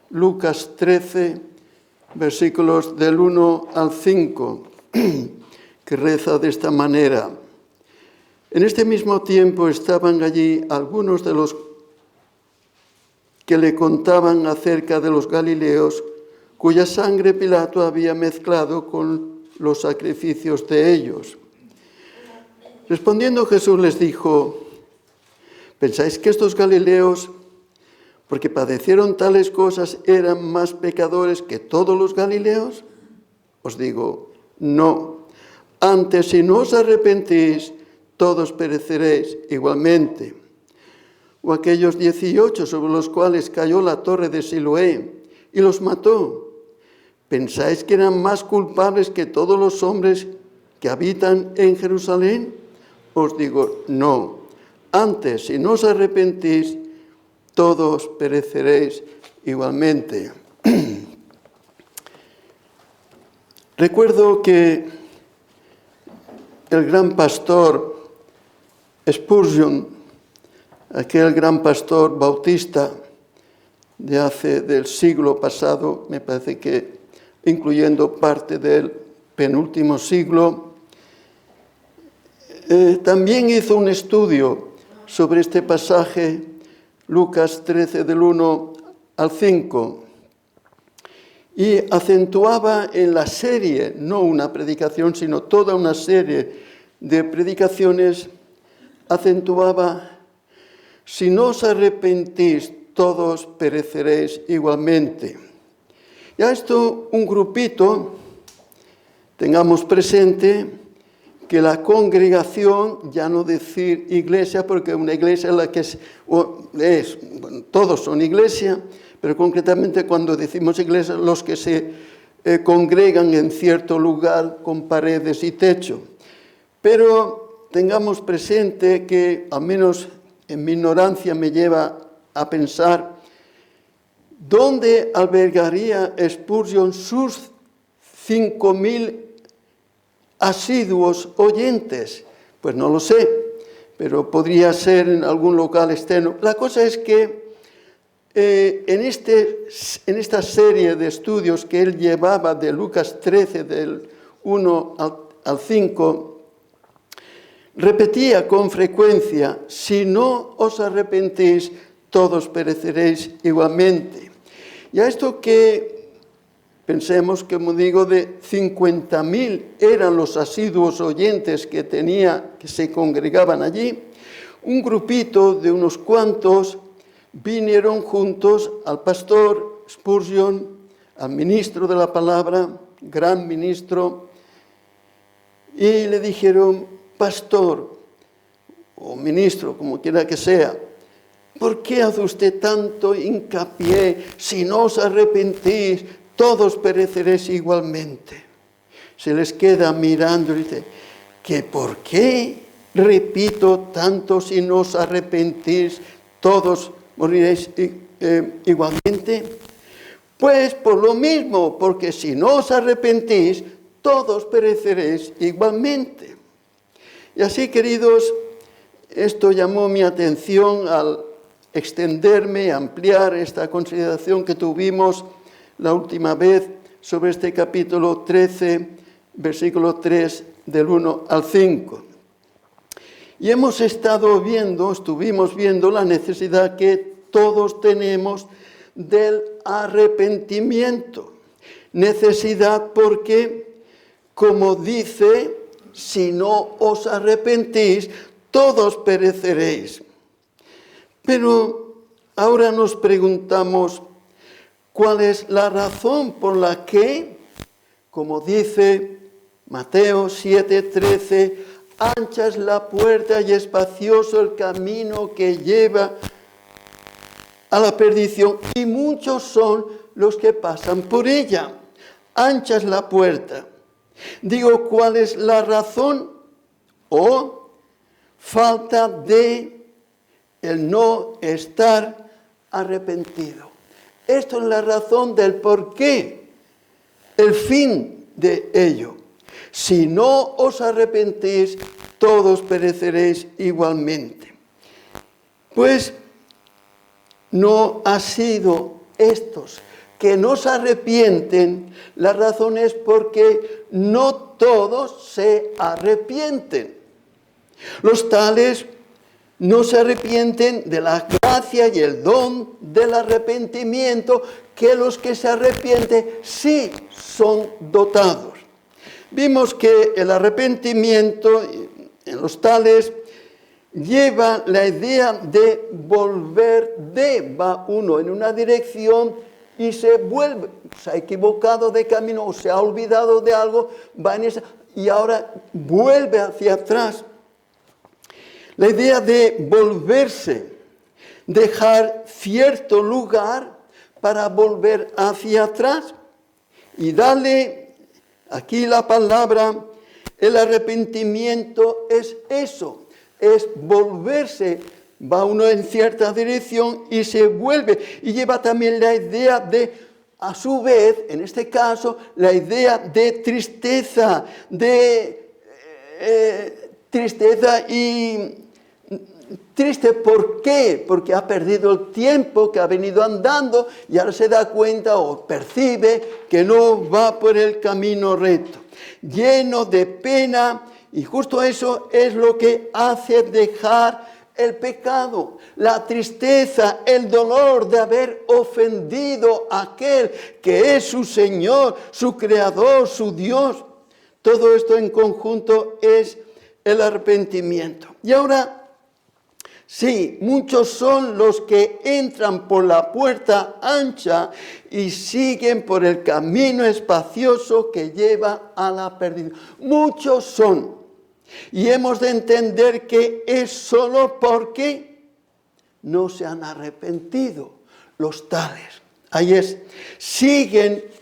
Lucas 13, versículos del 1 al 5, que reza de esta manera. En este mismo tiempo estaban allí algunos de los que le contaban acerca de los galileos, cuya sangre Pilato había mezclado con los sacrificios de ellos. Respondiendo Jesús les dijo: ¿pensáis que estos galileos, porque padecieron tales cosas, eran más pecadores que todos los galileos? Os digo, no. Antes, si no os arrepentís, todos pereceréis igualmente. O aquellos 18 sobre los cuales cayó la torre de Siloé y los mató, ¿pensáis que eran más culpables que todos los hombres que habitan en Jerusalén? Os digo, no. Antes, si no os arrepentís, todos pereceréis igualmente. Recuerdo que el gran pastor Spurgeon, aquel gran pastor bautista del siglo pasado, me parece que incluyendo parte del penúltimo siglo, también hizo un estudio sobre este pasaje, Lucas 13, del 1 al 5, y acentuaba en la serie, no una predicación, sino toda una serie de predicaciones, acentuaba: si no os arrepentís, todos pereceréis igualmente. Y a esto un grupito, tengamos presente que la congregación, ya no decir iglesia, porque una iglesia es la que bueno, todos son iglesia, pero concretamente cuando decimos iglesia, los que se congregan en cierto lugar con paredes y techo. Pero tengamos presente que, al menos en mi ignorancia, me lleva a pensar, ¿dónde albergaría Spurgeon sus 5.000 asiduos oyentes? Pues no lo sé, pero podría ser en algún local externo. La cosa es que en esta serie de estudios que él llevaba de Lucas 13, del 1 al 5, repetía con frecuencia: si no os arrepentís, todos pereceréis igualmente. Y a esto que pensemos, como digo, de 50.000 eran los asiduos oyentes que se congregaban allí, un grupito de unos cuantos vinieron juntos al pastor Spurgeon, al ministro de la palabra, gran ministro, y le dijeron: pastor o ministro, como quiera que sea, ¿por qué hace usted tanto hincapié? Si no os arrepentís, todos pereceréis igualmente. Se les queda mirando y dice: ¿que por qué repito tanto? Si no os arrepentís, todos moriréis igualmente. Pues por lo mismo, porque si no os arrepentís, todos pereceréis igualmente. Y así, queridos, esto llamó mi atención al extenderme, ampliar esta consideración que tuvimos la última vez sobre este capítulo 13, versículo 3, del 1 al 5. Y estuvimos viendo la necesidad que todos tenemos del arrepentimiento. Necesidad porque, como dice, si no os arrepentís, todos pereceréis. Pero ahora nos preguntamos, ¿cuál es la razón por la que, como dice Mateo 7:13, ancha es la puerta y espacioso el camino que lleva a la perdición, y muchos son los que pasan por ella? Ancha es la puerta. Digo, ¿cuál es la razón? O falta de el no estar arrepentido. Esto es la razón del por qué, el fin de ello. Si no os arrepentís, todos pereceréis igualmente. Pues no ha sido estos que no se arrepienten, la razón es porque no todos se arrepienten. Los tales no se arrepienten de la gracia y el don del arrepentimiento, que los que se arrepienten sí son dotados. Vimos que el arrepentimiento en los tales lleva la idea de volver va uno en una dirección y se vuelve, se ha equivocado de camino o se ha olvidado de algo, va en esa y ahora vuelve hacia atrás. La idea de volverse, dejar cierto lugar para volver hacia atrás y darle aquí la palabra, el arrepentimiento es eso, es volverse, va uno en cierta dirección y se vuelve. Y lleva también la idea de, a su vez, en este caso, la idea de tristeza, tristeza y triste, ¿por qué? Porque ha perdido el tiempo que ha venido andando y ahora se da cuenta o percibe que no va por el camino recto. Lleno de pena, y justo eso es lo que hace dejar el pecado, la tristeza, el dolor de haber ofendido a aquel que es su Señor, su Creador, su Dios. Todo esto en conjunto es el arrepentimiento. Y ahora, sí, muchos son los que entran por la puerta ancha y siguen por el camino espacioso que lleva a la perdición. Muchos son. Y hemos de entender que es solo porque no se han arrepentido los tales. Ahí es,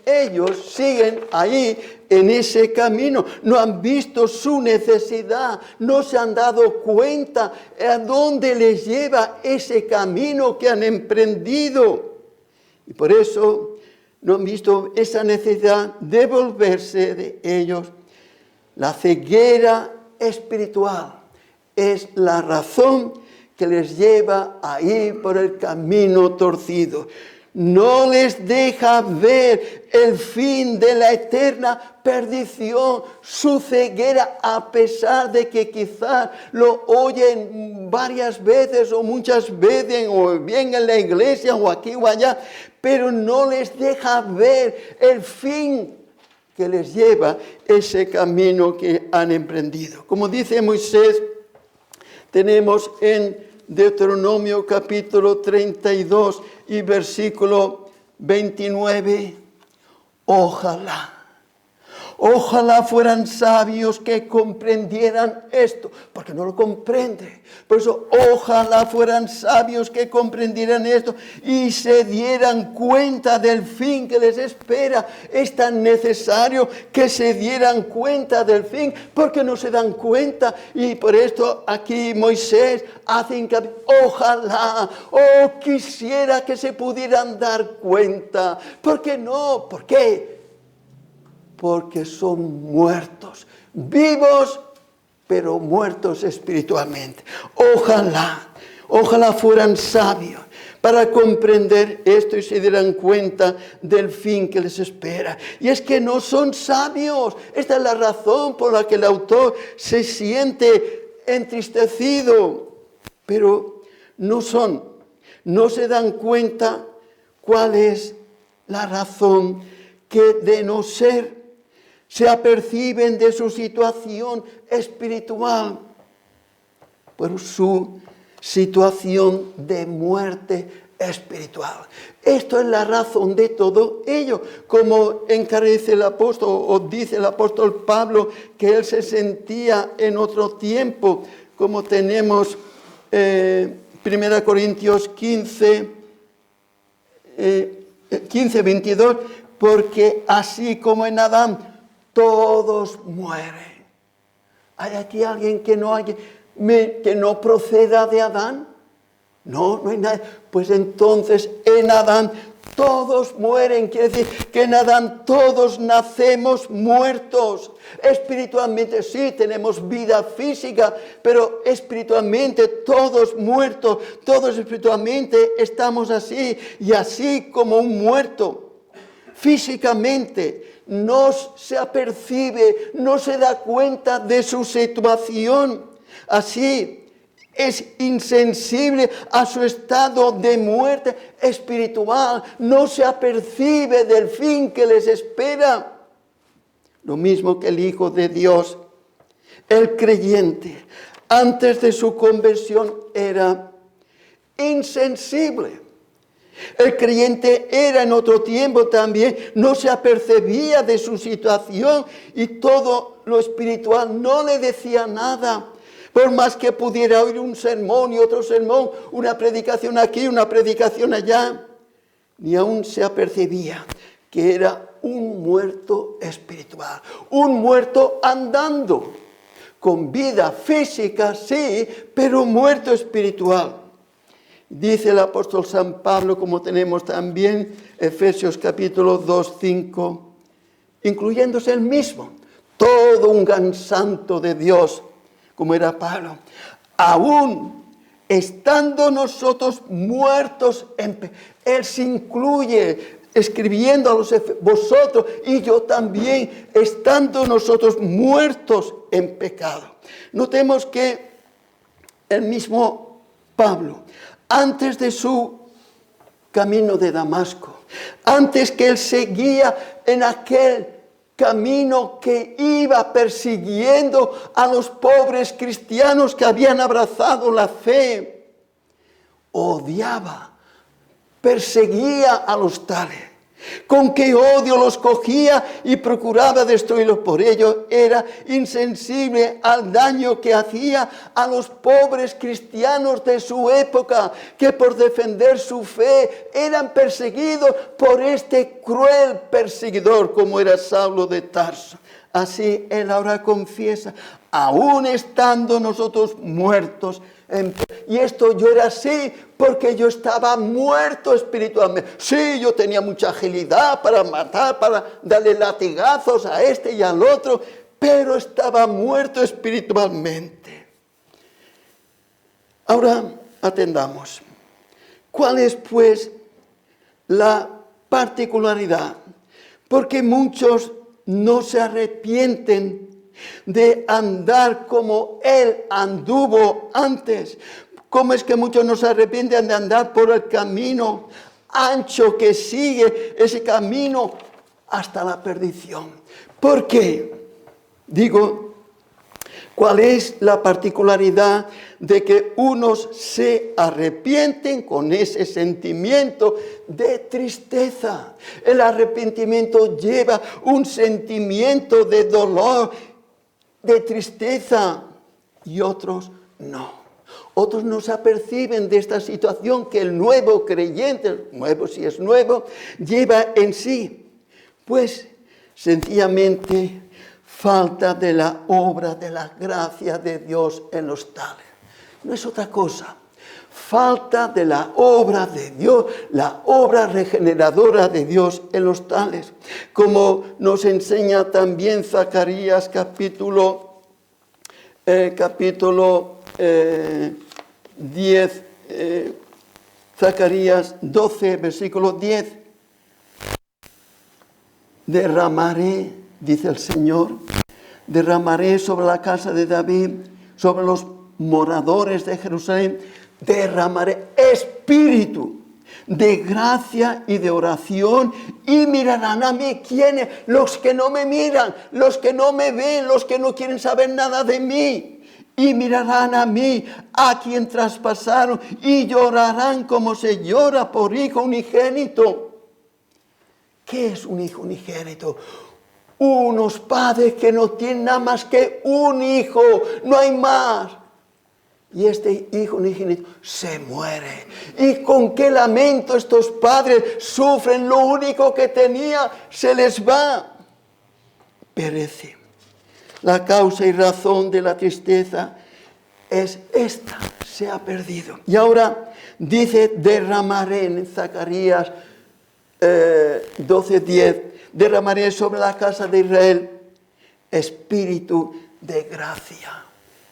ellos siguen ahí en ese camino, no han visto su necesidad, no se han dado cuenta a dónde les lleva ese camino que han emprendido. Y por eso no han visto esa necesidad de volverse de ellos. La ceguera espiritual es la razón que les lleva a ir por el camino torcido. No les deja ver el fin de la eterna perdición, su ceguera, a pesar de que quizás lo oyen varias veces o muchas veces, o bien en la iglesia o aquí o allá, pero no les deja ver el fin que les lleva ese camino que han emprendido. Como dice Moisés, tenemos en Deuteronomio capítulo 32 y versículo 29, ojalá fueran sabios que comprendieran esto, porque no lo comprende. Por eso, ojalá fueran sabios que comprendieran esto y se dieran cuenta del fin que les espera. Es tan necesario que se dieran cuenta del fin, porque no se dan cuenta. Y por esto aquí Moisés hace hincapié, ojalá, quisiera que se pudieran dar cuenta. ¿Por qué no? ¿Por qué? Porque son muertos, vivos, pero muertos espiritualmente. Ojalá fueran sabios para comprender esto y se dieran cuenta del fin que les espera. Y es que no son sabios. Esta es la razón por la que el autor se siente entristecido, pero no se dan cuenta cuál es la razón que de no ser se aperciben de su situación espiritual, por su situación de muerte espiritual. Esto es la razón de todo ello, como encarece el apóstol, o dice el apóstol Pablo, que él se sentía en otro tiempo, como tenemos 1 Corintios 15, 22, porque así como en Adán, todos mueren. ¿Hay aquí alguien que no proceda de Adán? No hay nadie. Pues entonces en Adán todos mueren. Quiere decir que en Adán todos nacemos muertos. Espiritualmente sí tenemos vida física, pero espiritualmente todos muertos. Todos espiritualmente estamos así. Y así como un muerto físicamente, no se apercibe, no se da cuenta de su situación. Así es insensible a su estado de muerte espiritual, no se apercibe del fin que les espera. Lo mismo que el Hijo de Dios, el creyente, antes de su conversión era insensible. El creyente era en otro tiempo también, no se apercibía de su situación y todo lo espiritual no le decía nada. Por más que pudiera oír un sermón y otro sermón, una predicación aquí, una predicación allá, ni aún se apercibía que era un muerto espiritual, un muerto andando, con vida física, sí, pero muerto espiritual. Dice el apóstol San Pablo, como tenemos también Efesios capítulo 2, 5, incluyéndose él mismo, todo un gran santo de Dios, como era Pablo, aún estando nosotros muertos él se incluye escribiendo a los vosotros y yo también, estando nosotros muertos en pecado. Notemos que el mismo Pablo, antes de su camino de Damasco, antes que él seguía en aquel camino que iba persiguiendo a los pobres cristianos que habían abrazado la fe, odiaba, perseguía a los tales. Con qué odio los cogía y procuraba destruirlos. Por ello era insensible al daño que hacía a los pobres cristianos de su época, que por defender su fe eran perseguidos por este cruel perseguidor como era Saulo de Tarso. Así él ahora confiesa, aún estando nosotros muertos, y esto yo era así porque yo estaba muerto espiritualmente. Sí, yo tenía mucha agilidad para matar, para darle latigazos a este y al otro, pero estaba muerto espiritualmente. Ahora atendamos. ¿Cuál es pues la particularidad? Porque muchos no se arrepienten de andar como él anduvo antes. ¿Cómo es que muchos no se arrepienten de andar por el camino ancho que sigue ese camino hasta la perdición? ¿Por qué? Digo, ¿cuál es la particularidad de que unos se arrepienten con ese sentimiento de tristeza? El arrepentimiento lleva un sentimiento de dolor, de tristeza, y otros no. Otros no se aperciben de esta situación que el nuevo creyente, nuevo si es nuevo, lleva en sí. Pues sencillamente falta de la obra de la gracia de Dios en los tales. No es otra cosa. Falta de la obra de Dios, la obra regeneradora de Dios en los tales. Como nos enseña también Zacarías capítulo 10, Zacarías 12, versículo 10. Derramaré, dice el Señor, derramaré sobre la casa de David, sobre los moradores de Jerusalén, derramaré espíritu de gracia y de oración y mirarán a mí. ¿Quiénes? Los que no me miran, los que no me ven, los que no quieren saber nada de mí. Y mirarán a mí, a quien traspasaron, y llorarán como se llora por hijo unigénito. ¿Qué es un hijo unigénito? Unos padres que no tienen nada más que un hijo, no hay más. Y este hijo unigénito se muere. Y con qué lamento estos padres sufren, lo único que tenía se les va. Perece. La causa y razón de la tristeza es esta, se ha perdido. Y ahora dice, derramaré en Zacarías 12:10, derramaré sobre la casa de Israel espíritu de gracia.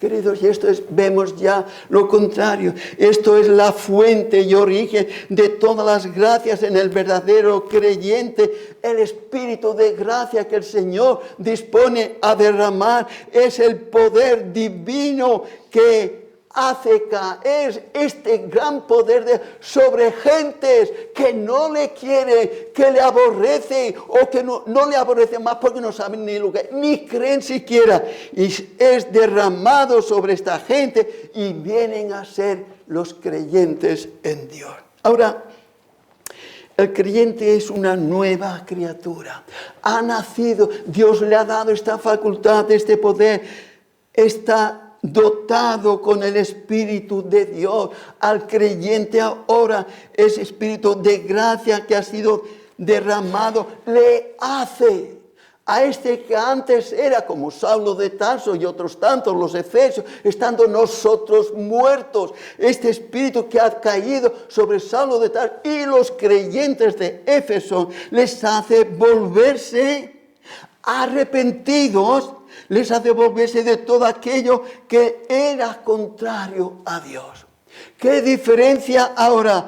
Queridos, y vemos ya lo contrario. Esto es la fuente y origen de todas las gracias en el verdadero creyente. El Espíritu de gracia que el Señor dispone a derramar es el poder divino que hace caer este gran poder sobre gentes que no le quieren, que le aborrecen o que no le aborrecen más porque no saben ni lo que, ni creen siquiera. Y es derramado sobre esta gente y vienen a ser los creyentes en Dios. Ahora, el creyente es una nueva criatura. Ha nacido, Dios le ha dado esta facultad, este poder, está dotado con el Espíritu de Dios. Al creyente ahora ese Espíritu de gracia que ha sido derramado le hace a este que antes era como Saulo de Tarso y otros tantos, los efesios, estando nosotros muertos. Este Espíritu que ha caído sobre Saulo de Tarso y los creyentes de Éfeso les hace volverse arrepentidos, les hace volverse de todo aquello que era contrario a Dios. ¿Qué diferencia ahora?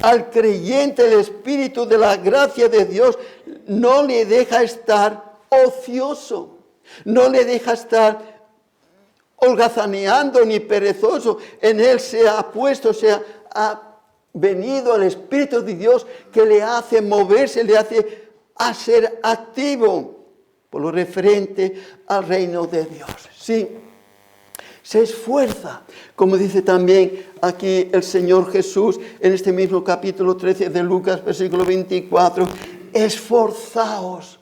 Al creyente el Espíritu de la gracia de Dios no le deja estar ocioso, no le deja estar holgazaneando ni perezoso. En él se ha puesto, ha venido el Espíritu de Dios que le hace moverse, le hace a ser activo por lo referente al reino de Dios. Sí, se esfuerza, como dice también aquí el Señor Jesús en este mismo capítulo 13 de Lucas, versículo 24, esforzaos.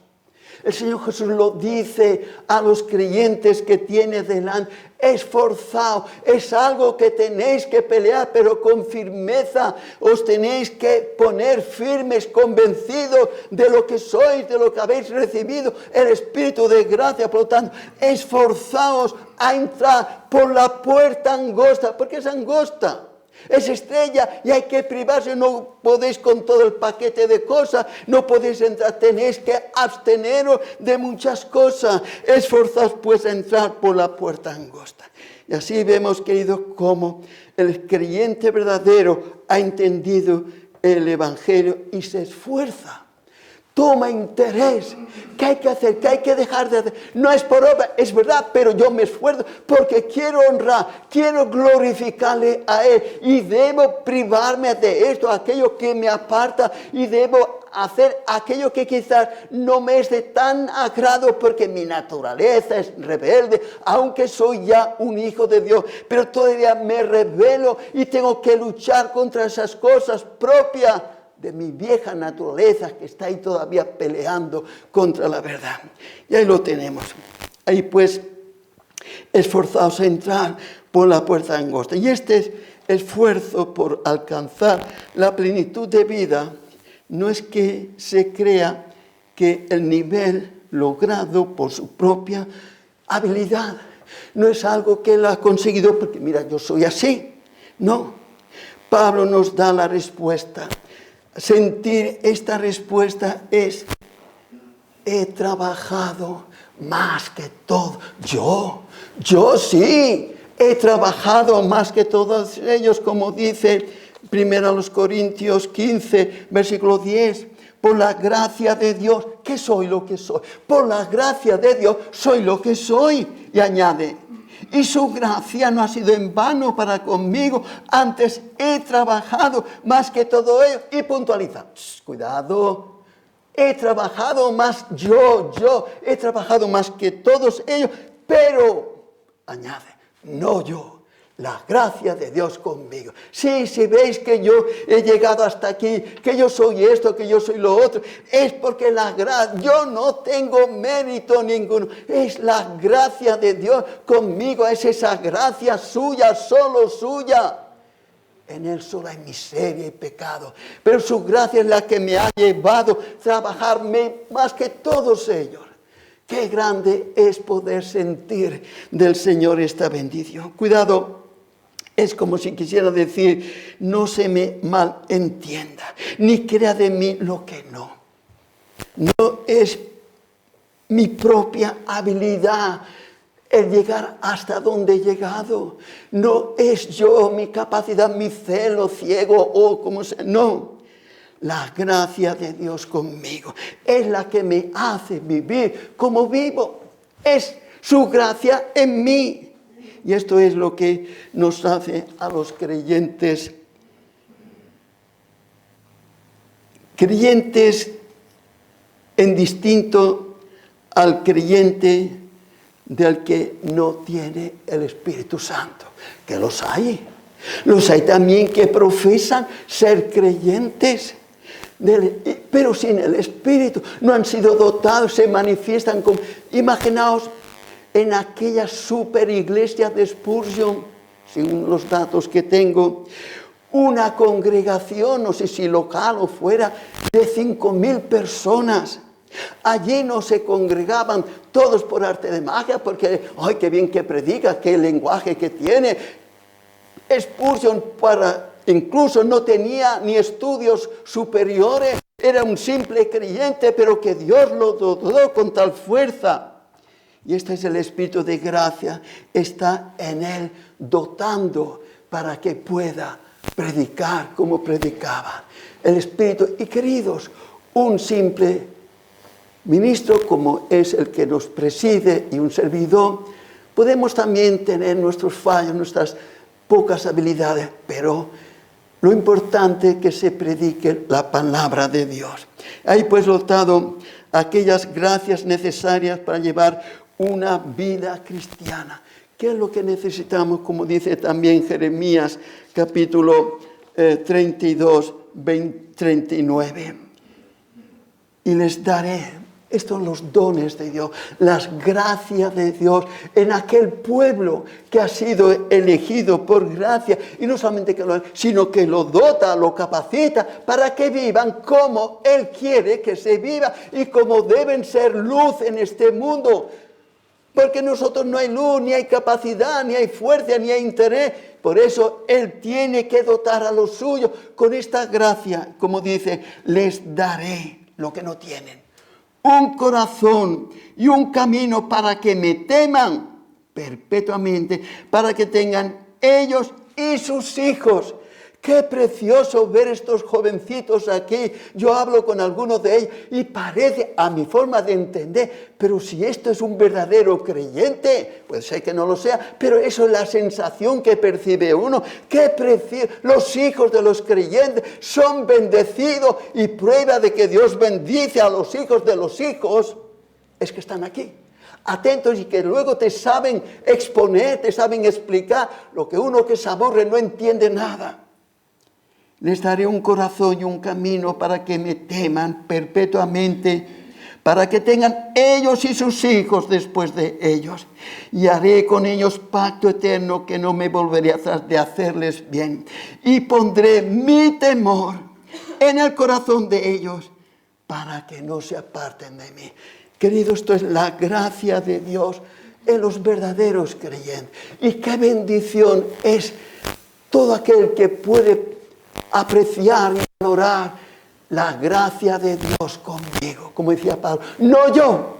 El Señor Jesús lo dice a los creyentes que tiene delante, esforzaos, es algo que tenéis que pelear, pero con firmeza, os tenéis que poner firmes, convencidos de lo que sois, de lo que habéis recibido, el Espíritu de gracia. Por lo tanto, esforzaos a entrar por la puerta angosta, porque es angosta. Es estrella y hay que privarse, no podéis con todo el paquete de cosas, no podéis entrar, tenéis que absteneros de muchas cosas. Esforzaos pues a entrar por la puerta angosta. Y así vemos, queridos, cómo el creyente verdadero ha entendido el Evangelio y se esfuerza. Toma interés. ¿Qué hay que hacer? ¿Qué hay que dejar de hacer? No es por obra, es verdad, pero yo me esfuerzo porque quiero honrar, quiero glorificarle a Él y debo privarme de esto, aquello que me aparta, y debo hacer aquello que quizás no me es de tan agrado porque mi naturaleza es rebelde, aunque soy ya un hijo de Dios, pero todavía me rebelo y tengo que luchar contra esas cosas propias de mi vieja naturaleza que está ahí todavía peleando contra la verdad. Y ahí lo tenemos. Ahí pues, esforzaos a entrar por la puerta angosta. Y este esfuerzo por alcanzar la plenitud de vida no es que se crea que el nivel logrado por su propia habilidad. No es algo que él ha conseguido porque, mira, yo soy así. No. Pablo nos da la respuesta. Sentir esta respuesta es, he trabajado más que todo. Yo sí, he trabajado más que todos ellos, como dice 1 Corintios 15, versículo 10. Por la gracia de Dios, ¿qué soy lo que soy? Por la gracia de Dios soy lo que soy. Y añade, y su gracia no ha sido en vano para conmigo, antes he trabajado más que todo ello. Y puntualiza, cuidado, he trabajado más yo he trabajado más que todos ellos, pero, añade, no yo, la gracia de Dios conmigo. Sí, si veis que yo he llegado hasta aquí, que yo soy esto, que yo soy lo otro, es porque la gracia, yo no tengo mérito ninguno, es la gracia de Dios conmigo, es esa gracia suya, solo suya. En Él solo hay miseria y pecado, pero su gracia es la que me ha llevado a trabajarme más que todos ellos. Qué grande es poder sentir del Señor esta bendición. Cuidado. Es como si quisiera decir, no se me malentienda, ni crea de mí lo que no. No es mi propia habilidad, el llegar hasta donde he llegado. No es yo, mi capacidad, mi celo ciego o como sea, no. La gracia de Dios conmigo es la que me hace vivir como vivo. Es su gracia en mí. Y esto es lo que nos hace a los creyentes. Creyentes en distinto al creyente del que no tiene el Espíritu Santo. Que los hay. Los hay también que profesan ser creyentes, pero sin el Espíritu. No han sido dotados, se manifiestan como... Imaginaos en aquella super iglesia de Spurgeon, según los datos que tengo, una congregación, no sé si local o fuera, de 5.000 personas. Allí no se congregaban todos por arte de magia, porque, ¡ay, qué bien que predica, qué lenguaje que tiene! Spurgeon incluso no tenía ni estudios superiores, era un simple creyente, pero que Dios lo dotó con tal fuerza. Y este es el Espíritu de gracia, está en él dotando para que pueda predicar como predicaba. El Espíritu, y queridos, un simple ministro como es el que nos preside y un servidor, podemos también tener nuestros fallos, nuestras pocas habilidades, pero lo importante es que se predique la palabra de Dios. Ahí pues dotado aquellas gracias necesarias para llevar una vida cristiana. ¿Qué es lo que necesitamos? Como dice también Jeremías capítulo 32, 39. Y les daré, estos son los dones de Dios, las gracias de Dios en aquel pueblo que ha sido elegido por gracia. Y no solamente que lo, sino que lo dota, lo capacita para que vivan como Él quiere que se viva y como deben ser luz en este mundo. Porque nosotros no hay luz, ni hay capacidad, ni hay fuerza, ni hay interés. Por eso Él tiene que dotar a los suyos con esta gracia. Como dice, les daré lo que no tienen. Un corazón y un camino para que me teman perpetuamente, para que tengan ellos y sus hijos. Qué precioso ver estos jovencitos aquí. Yo hablo con algunos de ellos y parece, a mi forma de entender, pero si esto es un verdadero creyente, puede ser que no lo sea, pero eso es la sensación que percibe uno. Qué precioso. Los hijos de los creyentes son bendecidos y prueba de que Dios bendice a los hijos de los hijos es que están aquí. Atentos y que luego te saben exponer, te saben explicar lo que uno que se aburre no entiende nada. Les daré un corazón y un camino para que me teman perpetuamente, para que tengan ellos y sus hijos después de ellos. Y haré con ellos pacto eterno que no me volveré atrás de hacerles bien. Y pondré mi temor en el corazón de ellos para que no se aparten de mí. Querido, esto es la gracia de Dios en los verdaderos creyentes. Y qué bendición es todo aquel que puede apreciar y valorar la gracia de Dios conmigo. Como decía Pablo, no yo.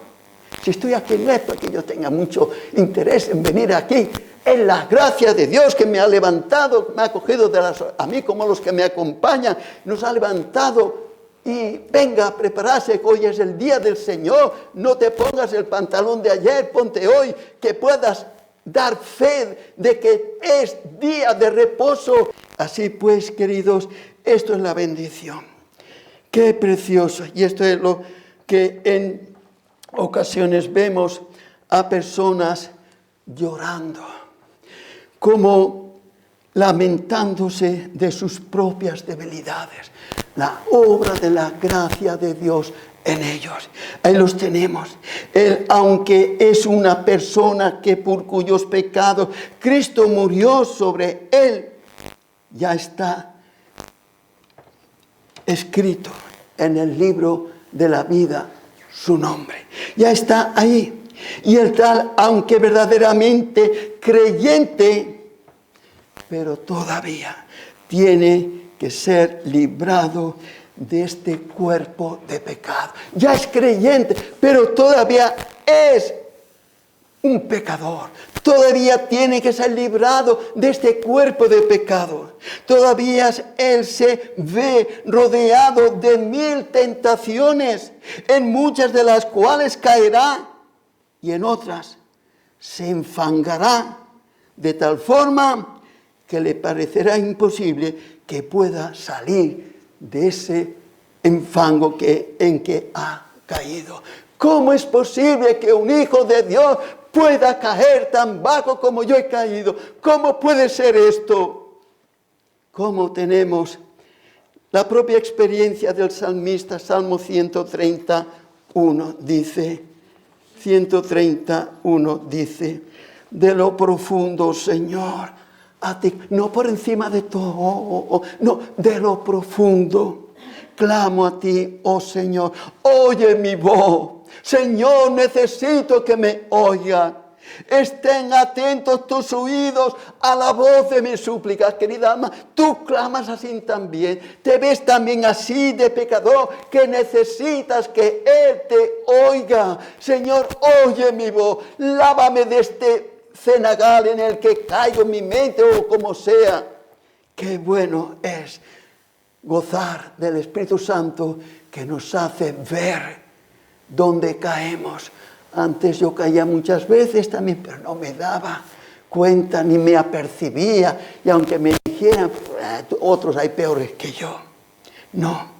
Si estoy aquí no es porque yo tenga mucho interés en venir aquí. Es la gracia de Dios que me ha levantado, me ha cogido a mí como los que me acompañan. Nos ha levantado y venga a prepararse, hoy es el día del Señor. No te pongas el pantalón de ayer, ponte hoy, que puedas dar fe de que es día de reposo. Así pues, queridos, esto es la bendición. Qué precioso. Y esto es lo que en ocasiones vemos a personas llorando, como lamentándose de sus propias debilidades. La obra de la gracia de Dios en ellos. Ahí los tenemos. Él, aunque es una persona que por cuyos pecados Cristo murió sobre él, ya está escrito en el libro de la vida su nombre. Ya está ahí. Y el tal, aunque verdaderamente creyente, pero todavía tiene que ser librado de este cuerpo de pecado. Ya es creyente, pero todavía es un pecador. Todavía tiene que ser librado de este cuerpo de pecado. Todavía él se ve rodeado de 1000 tentaciones, en muchas de las cuales caerá y en otras se enfangará de tal forma que le parecerá imposible que pueda salir de ese enfango en que ha caído. ¿Cómo es posible que un hijo de Dios pueda caer tan bajo como yo he caído? ¿Cómo puede ser esto? ¿Cómo tenemos la propia experiencia del salmista? Salmo 131 dice, 131 dice, de lo profundo, Señor, a ti, no por encima de todo, no, de lo profundo, clamo a ti, oh Señor, oye mi voz. Señor, necesito que me oigan. Estén atentos tus oídos a la voz de mis súplicas. Querida alma, tú clamas así también. Te ves también así de pecador que necesitas que Él te oiga. Señor, oye mi voz. Lávame de este cenagal en el que caigo en mi mente o como sea. Qué bueno es gozar del Espíritu Santo que nos hace ver dónde caemos. Antes yo caía muchas veces también, pero no me daba cuenta ni me apercibía. Y aunque me dijeran, otros hay peores que yo. No,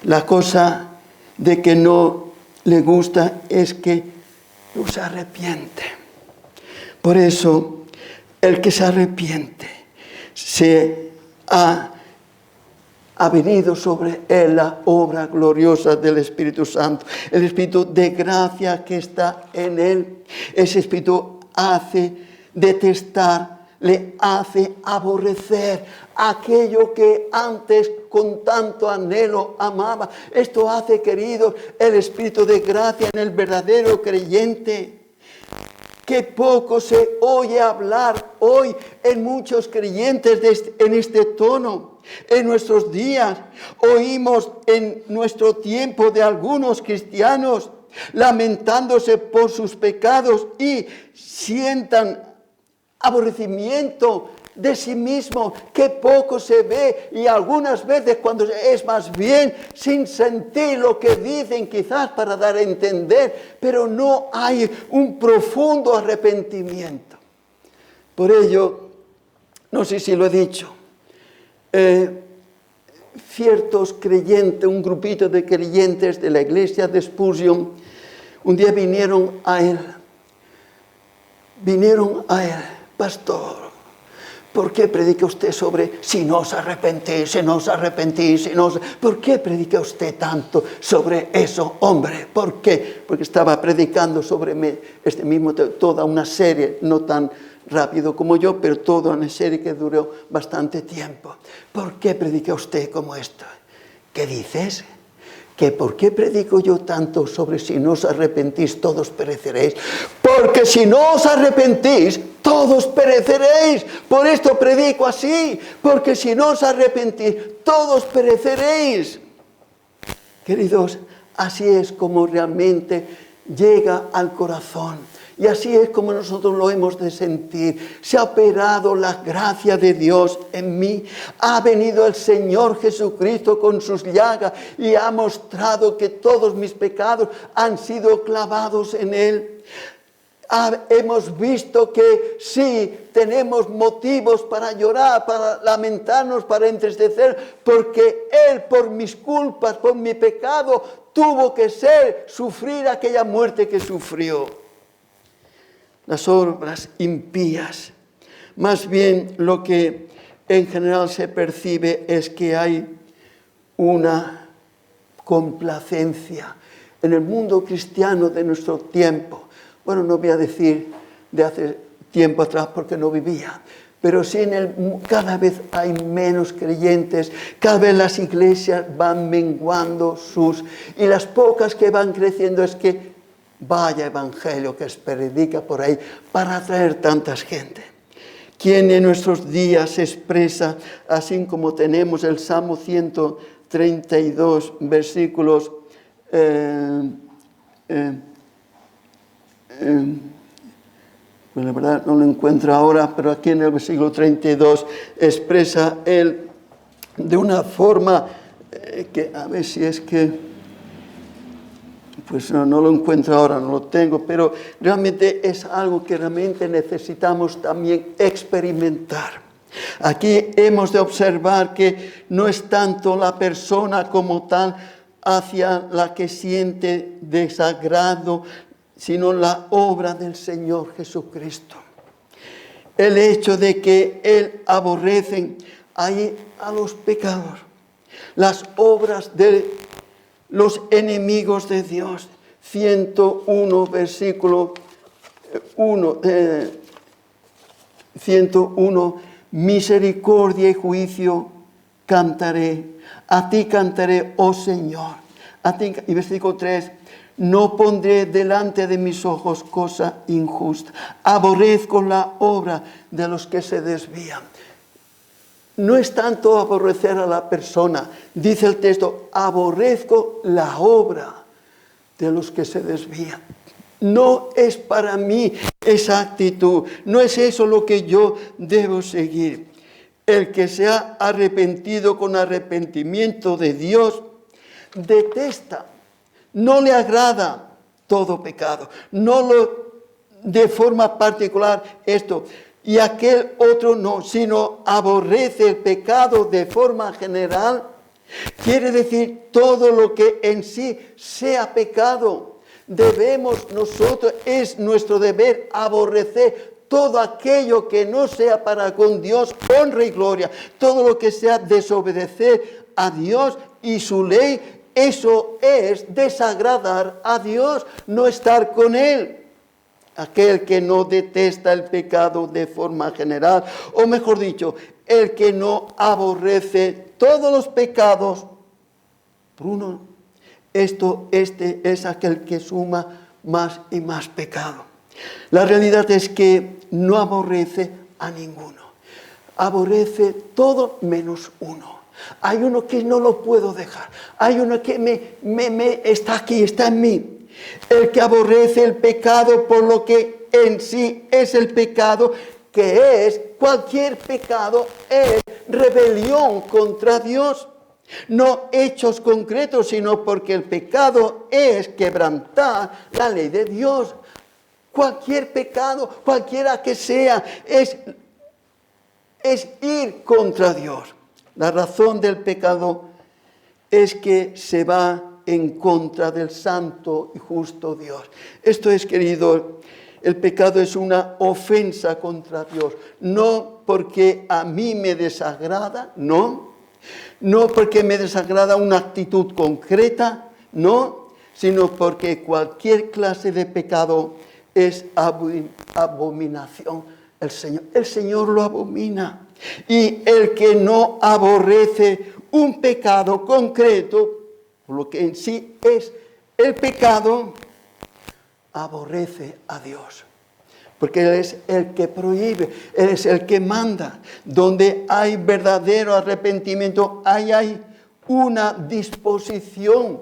la cosa de que no le gusta es que no se arrepiente. Por eso, el que se arrepiente ha venido sobre él la obra gloriosa del Espíritu Santo. El Espíritu de gracia que está en él. Ese Espíritu hace detestar, le hace aborrecer aquello que antes con tanto anhelo amaba. Esto hace, queridos, el Espíritu de gracia en el verdadero creyente. Que poco se oye hablar hoy en muchos creyentes en este tono. En nuestros días oímos en nuestro tiempo de algunos cristianos lamentándose por sus pecados y sientan aborrecimiento de sí mismo, que poco se ve, y algunas veces cuando es más bien sin sentir lo que dicen, quizás para dar a entender, pero no hay un profundo arrepentimiento. Por ello, no sé si lo he dicho, ciertos creyentes, un grupito de creyentes de la iglesia de Spurgeon, un día vinieron a él, pastor, ¿por qué predica usted sobre si no os arrepentís, si no os arrepentís, si no os... ¿Por qué predica usted tanto sobre eso, hombre? ¿Por qué? Porque estaba predicando sobre este mismo, toda una serie, no tan rápido como yo, pero toda una serie que duró bastante tiempo. ¿Por qué predica usted como esto? ¿Qué dices? ¿Que por qué predico yo tanto sobre si no os arrepentís todos pereceréis? Porque si no os arrepentís todos pereceréis. Por esto predico así, porque si no os arrepentís todos pereceréis. Queridos, así es como realmente llega al corazón. Y así es como nosotros lo hemos de sentir. Se ha operado la gracia de Dios en mí. Ha venido el Señor Jesucristo con sus llagas y ha mostrado que todos mis pecados han sido clavados en Él. Hemos visto que sí, tenemos motivos para llorar, para lamentarnos, para entristecer, porque Él, por mis culpas, por mi pecado, tuvo que sufrir aquella muerte que sufrió. Las obras impías. Más bien lo que en general se percibe es que hay una complacencia en el mundo cristiano de nuestro tiempo. Bueno, no voy a decir de hace tiempo atrás porque no vivía, pero sí cada vez hay menos creyentes, cada vez las iglesias van menguando y las pocas que van creciendo es que vaya evangelio que se predica por ahí para atraer tantas gente. ¿Quién en nuestros días se expresa así como tenemos el Salmo 132, versículos 9 pues la verdad no lo encuentro ahora, pero aquí en el versículo 32 expresa él de una forma que a ver si es que, pues no lo encuentro ahora, no lo tengo, pero realmente es algo que realmente necesitamos también experimentar. Aquí hemos de observar que no es tanto la persona como tal hacia la que siente desagrado, sino la obra del Señor Jesucristo. El hecho de que Él aborrece ahí a los pecadores, las obras de los enemigos de Dios. 101, versículo 1, 101, misericordia y juicio cantaré. A ti cantaré, oh Señor. A ti, y versículo 3, no pondré delante de mis ojos cosa injusta. Aborrezco la obra de los que se desvían. No es tanto aborrecer a la persona, dice el texto, aborrezco la obra de los que se desvían. No es para mí esa actitud, no es eso lo que yo debo seguir. El que se ha arrepentido con arrepentimiento de Dios, detesta, no le agrada todo pecado, no lo de forma particular esto. Y aquel otro no, sino aborrece el pecado de forma general. Quiere decir todo lo que en sí sea pecado. Debemos nosotros, es nuestro deber aborrecer todo aquello que no sea para con Dios honra y gloria. Todo lo que sea desobedecer a Dios y su ley, eso es desagradar a Dios, no estar con Él. Aquel que no detesta el pecado de forma general, o mejor dicho, el que no aborrece todos los pecados, Bruno, este es aquel que suma más y más pecado. La realidad es que no aborrece a ninguno, aborrece todo menos uno. Hay uno que no lo puedo dejar, hay uno que me está aquí, está en mí. El que aborrece el pecado por lo que en sí es el pecado, que es cualquier pecado, es rebelión contra Dios. No hechos concretos, sino porque el pecado es quebrantar la ley de Dios. Cualquier pecado, cualquiera que sea, es ir contra Dios. La razón del pecado es que se va en contra del santo y justo Dios. Esto es, querido, el pecado es una ofensa contra Dios. No porque a mí me desagrada, no porque me desagrada una actitud concreta, no, sino porque cualquier clase de pecado es abominación. El Señor lo abomina. Y el que no aborrece un pecado concreto, por lo que en sí es el pecado, aborrece a Dios. Porque Él es el que prohíbe, Él es el que manda. Donde hay verdadero arrepentimiento, hay una disposición,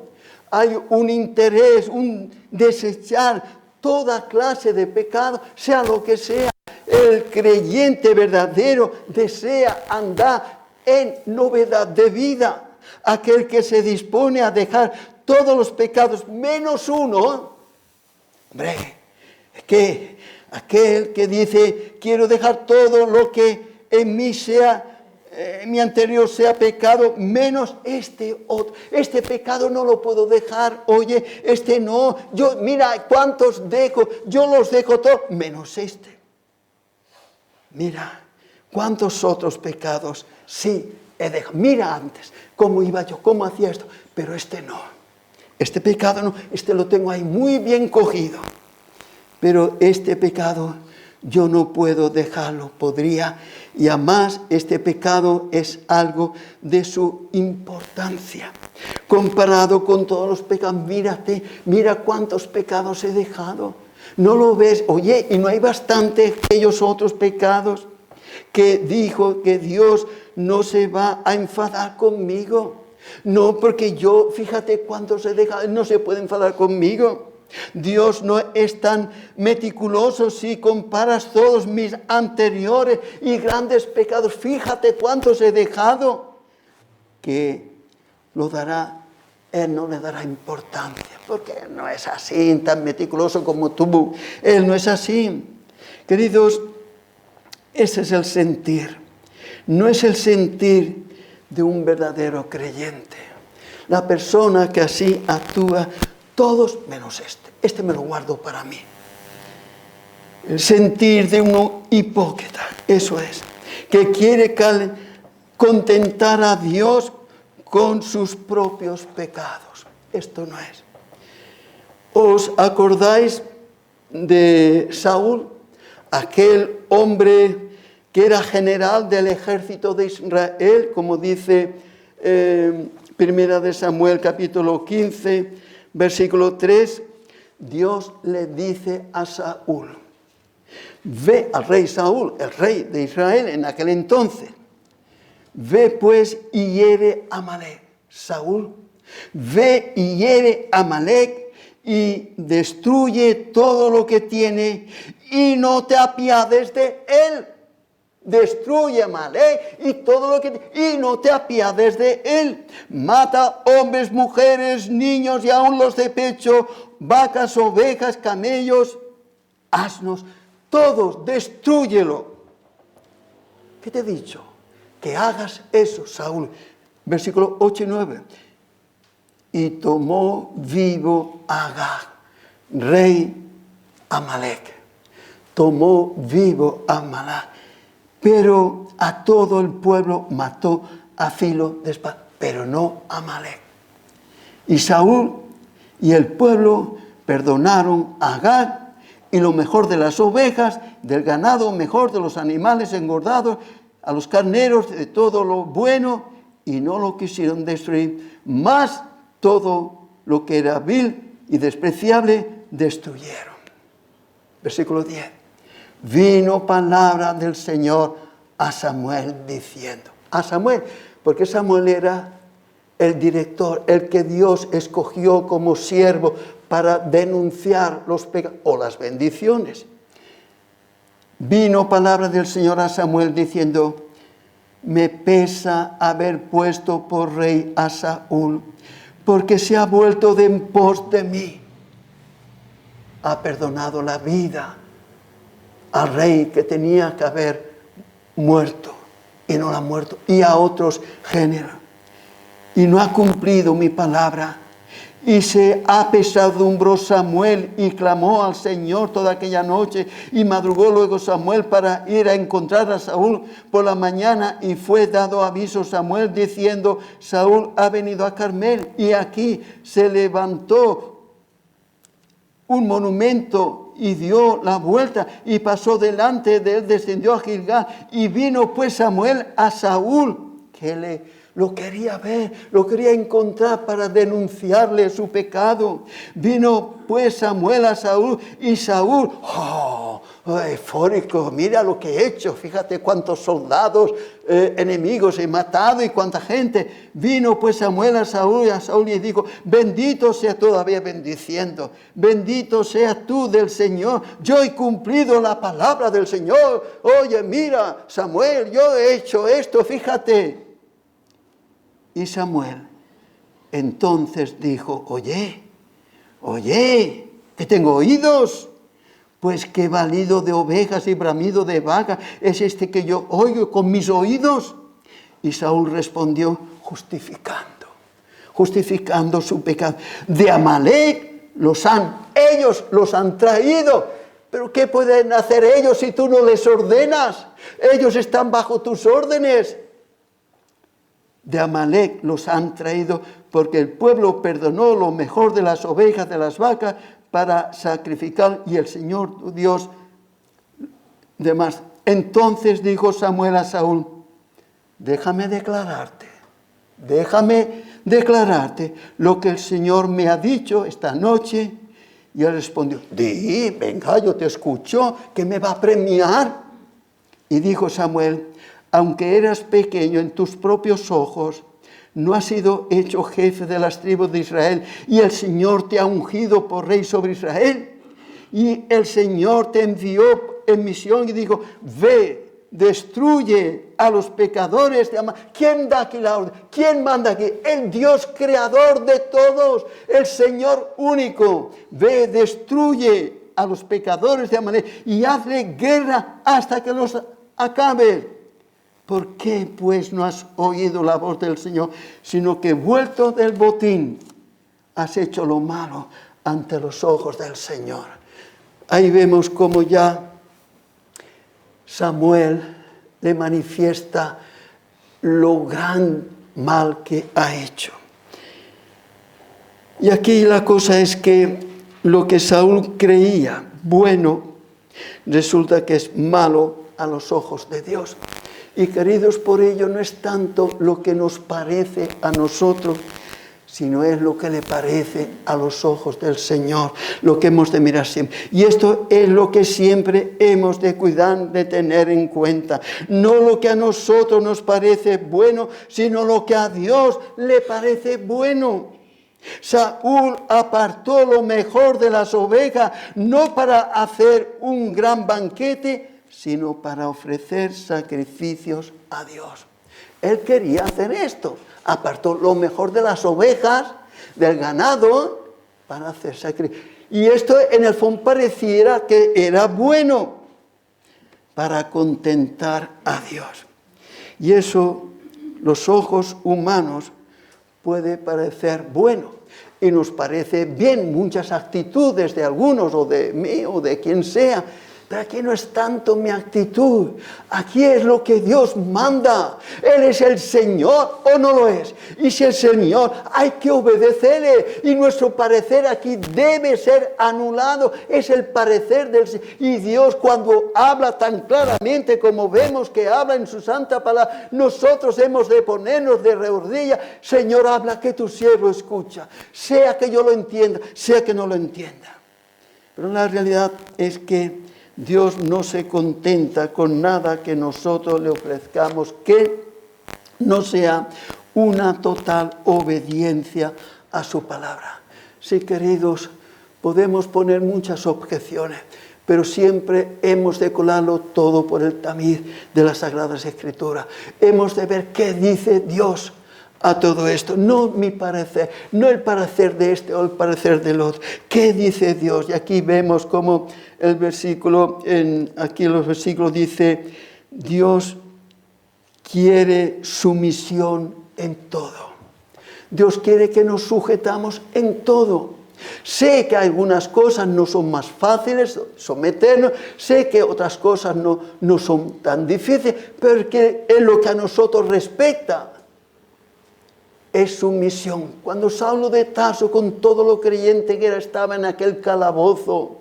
hay un interés, un desechar toda clase de pecado, sea lo que sea. El creyente verdadero desea andar en novedad de vida. Aquel que se dispone a dejar todos los pecados menos uno, hombre, que aquel que dice, quiero dejar todo lo que en mí sea, mi anterior sea pecado, menos este otro. Este pecado no lo puedo dejar, oye, este no. Yo, mira, ¿cuántos dejo? Yo los dejo todos, menos este. Mira, ¿cuántos otros pecados sí he dejado? Mira antes, cómo iba yo, cómo hacía esto, pero este no. Este pecado no, este lo tengo ahí muy bien cogido. Pero este pecado yo no puedo dejarlo, podría. Y además este pecado es algo de su importancia. Comparado con todos los pecados, mira cuántos pecados he dejado. ¿No lo ves? Oye, y no hay bastante aquellos otros pecados que dijo que Dios no se va a enfadar conmigo. No, porque yo, fíjate cuántos he dejado, no se puede enfadar conmigo. Dios no es tan meticuloso si comparas todos mis anteriores y grandes pecados. Fíjate cuántos he dejado, que lo dará. Él no le dará importancia, porque Él no es así, tan meticuloso como tú. Él no es así. Queridos, ese es el sentir. No es el sentir de un verdadero creyente. La persona que así actúa, todos menos este. Este me lo guardo para mí. El sentir de uno hipócrita, eso es. Que quiere contentar a Dios con sus propios pecados. Esto no es. ¿Os acordáis de Saúl? Aquel hombre que era general del ejército de Israel, como dice Primera de Samuel capítulo 15, versículo 3, Dios le dice a Saúl, ve al rey Saúl, el rey de Israel en aquel entonces, ve pues y hiere a Amalek. Saúl, ve y hiere a Amalek y destruye todo lo que tiene y no te apiades de él. Destruye a Amalek y todo lo que tiene y no te apiades de él. Mata hombres, mujeres, niños y aun los de pecho, vacas, ovejas, camellos, asnos, todos, destrúyelo. ¿Qué te he dicho? Que hagas eso, Saúl. Versículo 8 y 9. Y tomó vivo a Agag, rey Amalek. Tomó vivo a Amalek, pero a todo el pueblo mató a filo de espada, pero no a Amalek. Y Saúl y el pueblo perdonaron a Agag y lo mejor de las ovejas, del ganado mejor, de los animales engordados, a los carneros, de todo lo bueno, y no lo quisieron destruir, más todo lo que era vil y despreciable destruyeron. Versículo 10. Vino palabra del Señor a Samuel diciendo, a Samuel, porque Samuel era el director, el que Dios escogió como siervo para denunciar los pecados o las bendiciones. Vino palabra del Señor a Samuel diciendo, me pesa haber puesto por rey a Saúl, porque se ha vuelto de en pos de mí. Ha perdonado la vida al rey que tenía que haber muerto y no la ha muerto, y a otros géneros. Y no ha cumplido mi palabra. Y se apesadumbró Samuel y clamó al Señor toda aquella noche. Y madrugó luego Samuel para ir a encontrar a Saúl por la mañana. Y fue dado aviso a Samuel diciendo, Saúl ha venido a Carmel. Y aquí se levantó un monumento y dio la vuelta y pasó delante de él, descendió a Gilgal. Y vino pues Samuel a Saúl, que lo quería ver, lo quería encontrar para denunciarle su pecado. Vino pues Samuel a Saúl y Saúl, eufórico, mira lo que he hecho, fíjate cuántos soldados enemigos he matado y cuánta gente. Vino pues Samuel a Saúl y dijo, bendito sea, todavía bendiciendo, bendito sea tú del Señor, yo he cumplido la palabra del Señor. Oye, mira, Samuel, yo he hecho esto, fíjate. Y Samuel entonces dijo, oye, que tengo oídos, pues qué balido de ovejas y bramido de vaca es este que yo oigo con mis oídos. Y Saúl respondió, justificando su pecado. De Amalek ellos los han traído. Pero ¿qué pueden hacer ellos si tú no les ordenas? Ellos están bajo tus órdenes. De Amalek los han traído porque el pueblo perdonó lo mejor de las ovejas, de las vacas, para sacrificar, y el Señor tu Dios demás. Entonces dijo Samuel a Saúl, déjame declararte lo que el Señor me ha dicho esta noche. Y él respondió, venga, yo te escucho, ¿qué me va a premiar? Y dijo Samuel, aunque eras pequeño en tus propios ojos, no has sido hecho jefe de las tribus de Israel y el Señor te ha ungido por rey sobre Israel. Y el Señor te envió en misión y dijo, ve, destruye a los pecadores de Amalek. ¿Quién da aquí la orden? ¿Quién manda aquí? El Dios creador de todos, el Señor único. Ve, destruye a los pecadores de Amalek y hazle guerra hasta que los acabe. ¿Por qué pues no has oído la voz del Señor, sino que vuelto del botín has hecho lo malo ante los ojos del Señor? Ahí vemos cómo ya Samuel le manifiesta lo gran mal que ha hecho. Y aquí la cosa es que lo que Saúl creía bueno, resulta que es malo a los ojos de Dios. Y queridos, por ello no es tanto lo que nos parece a nosotros, sino es lo que le parece a los ojos del Señor, lo que hemos de mirar siempre. Y esto es lo que siempre hemos de cuidar, de tener en cuenta. No lo que a nosotros nos parece bueno, sino lo que a Dios le parece bueno. Saúl apartó lo mejor de las ovejas, no para hacer un gran banquete, sino para ofrecer sacrificios a Dios. Él quería hacer esto. Apartó lo mejor de las ovejas, del ganado, para hacer sacrificio. Y esto en el fondo pareciera que era bueno para contentar a Dios. Y eso, los ojos humanos, puede parecer bueno. Y nos parece bien muchas actitudes de algunos, o de mí, o de quien sea. Pero aquí no es tanto mi actitud, aquí es lo que Dios manda. Él es el Señor o no lo es. Y si el Señor, hay que obedecerle. Y nuestro parecer aquí debe ser anulado. Es el parecer del Señor. Y Dios, cuando habla tan claramente como vemos que habla en su santa palabra, nosotros hemos de ponernos de rodillas. Señor, habla, que tu siervo escucha. Sea que yo lo entienda, sea que no lo entienda. Pero la realidad es que Dios no se contenta con nada que nosotros le ofrezcamos que no sea una total obediencia a su palabra. Sí, queridos, podemos poner muchas objeciones, pero siempre hemos de colarlo todo por el tamiz de las Sagradas Escrituras. Hemos de ver qué dice Dios a todo esto, no mi parecer, no el parecer de este o el parecer del otro. ¿Qué dice Dios? Y aquí vemos como el versículo, aquí en los versículos dice, Dios quiere sumisión en todo. Dios quiere que nos sujetamos en todo. Sé que algunas cosas no son más fáciles someternos, sé que otras cosas no son tan difíciles, pero que en lo que a nosotros respecta, es sumisión. Cuando Saulo de Tarso, con todo lo creyente que era, estaba en aquel calabozo,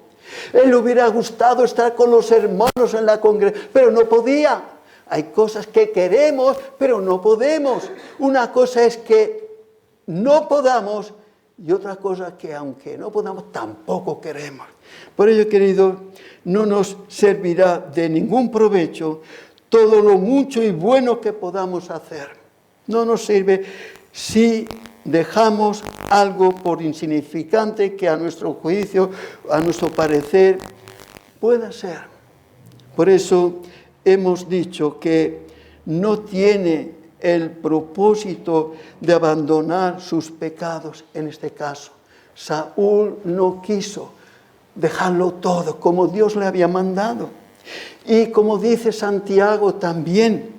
él le hubiera gustado estar con los hermanos en la congregación, pero no podía. Hay cosas que queremos, pero no podemos. Una cosa es que no podamos y otra cosa que aunque no podamos, tampoco queremos. Por ello, queridos, no nos servirá de ningún provecho todo lo mucho y bueno que podamos hacer. No nos sirve si dejamos algo por insignificante que a nuestro juicio, a nuestro parecer, pueda ser. Por eso hemos dicho que no tiene el propósito de abandonar sus pecados en este caso. Saúl no quiso dejarlo todo como Dios le había mandado. Y como dice Santiago también,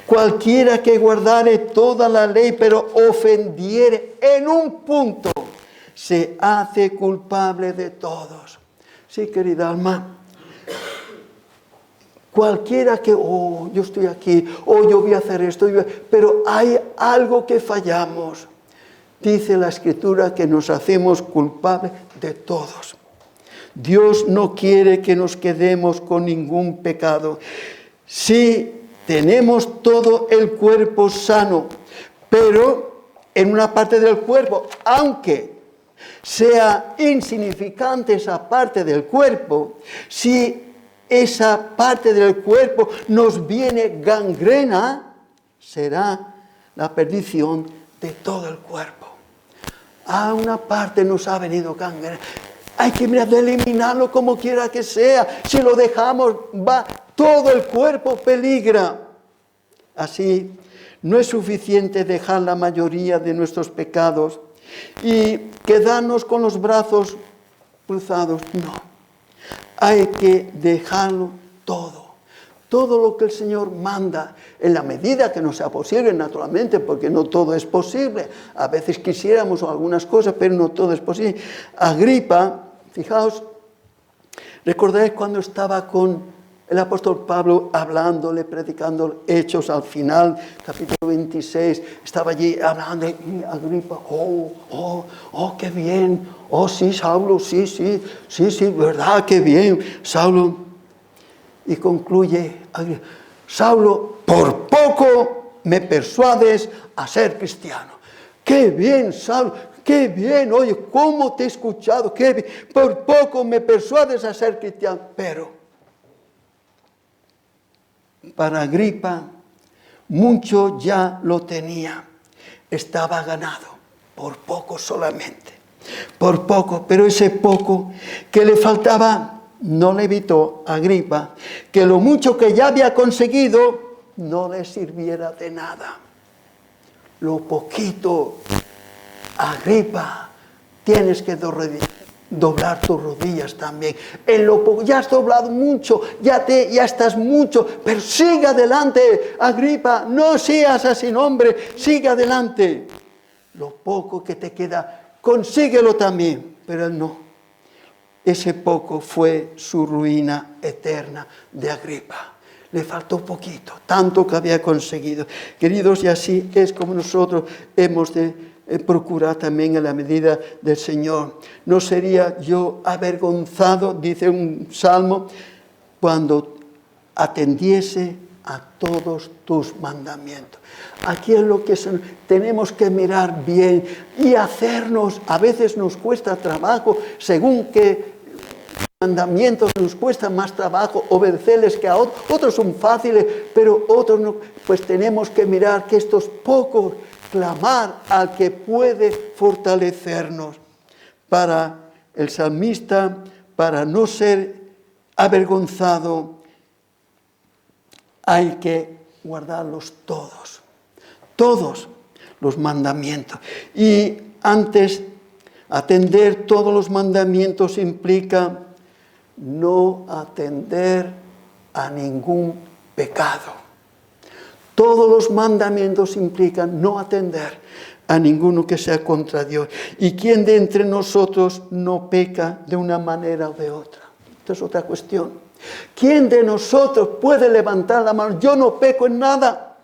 cualquiera que guardare toda la ley, pero ofendiere en un punto, se hace culpable de todos. Sí, querida alma, cualquiera que, yo estoy aquí, yo voy a hacer esto, pero hay algo que fallamos. Dice la Escritura que nos hacemos culpables de todos. Dios no quiere que nos quedemos con ningún pecado. Sí, tenemos todo el cuerpo sano, pero en una parte del cuerpo, aunque sea insignificante esa parte del cuerpo, si esa parte del cuerpo nos viene gangrena, será la perdición de todo el cuerpo. A una parte nos ha venido gangrena. Hay que mirar de eliminarlo como quiera que sea. Si lo dejamos, va, todo el cuerpo peligra. Así, no es suficiente dejar la mayoría de nuestros pecados y quedarnos con los brazos cruzados. No, hay que dejarlo todo. Todo lo que el Señor manda, en la medida que nos sea posible, naturalmente, porque no todo es posible. A veces quisiéramos algunas cosas, pero no todo es posible. Agripa, fijaos, recordáis cuando estaba con el apóstol Pablo hablándole, predicando Hechos al final, capítulo 26, estaba allí hablando y Agripa, qué bien, sí, Saulo, sí, verdad, qué bien, Saulo. Y concluye, Saulo, por poco me persuades a ser cristiano. Qué bien, Saulo, qué bien, oye, cómo te he escuchado, qué bien, por poco me persuades a ser cristiano. Pero para Agripa, mucho ya lo tenía, estaba ganado, por poco solamente, por poco, pero ese poco que le faltaba no le evitó a Agripa que lo mucho que ya había conseguido no le sirviera de nada. Lo poquito, Agripa, tienes que doblar tus rodillas también. En lo poco, ya has doblado mucho, ya estás mucho, pero sigue adelante, Agripa, no seas así, hombre, sigue adelante. Lo poco que te queda, consíguelo también, pero él no. Ese poco fue su ruina eterna de Agripa. Le faltó poquito, tanto que había conseguido. Queridos, y así es como nosotros hemos de procurar también en la medida del Señor. No sería yo avergonzado, dice un salmo, cuando atendiese a todos tus mandamientos. Aquí es lo que tenemos que mirar bien y hacernos, a veces nos cuesta trabajo, según que mandamientos nos cuesta más trabajo obedecerles que a otros. Otros son fáciles, pero otros no. Pues tenemos que mirar que estos pocos, clamar al que puede fortalecernos. Para el salmista, para no ser avergonzado, hay que guardarlos todos los mandamientos. Y antes, atender todos los mandamientos implica no atender a ningún pecado. Todos los mandamientos implican no atender a ninguno que sea contra Dios. ¿Y quién de entre nosotros no peca de una manera o de otra? Esta es otra cuestión. ¿Quién de nosotros puede levantar la mano? Yo no peco en nada.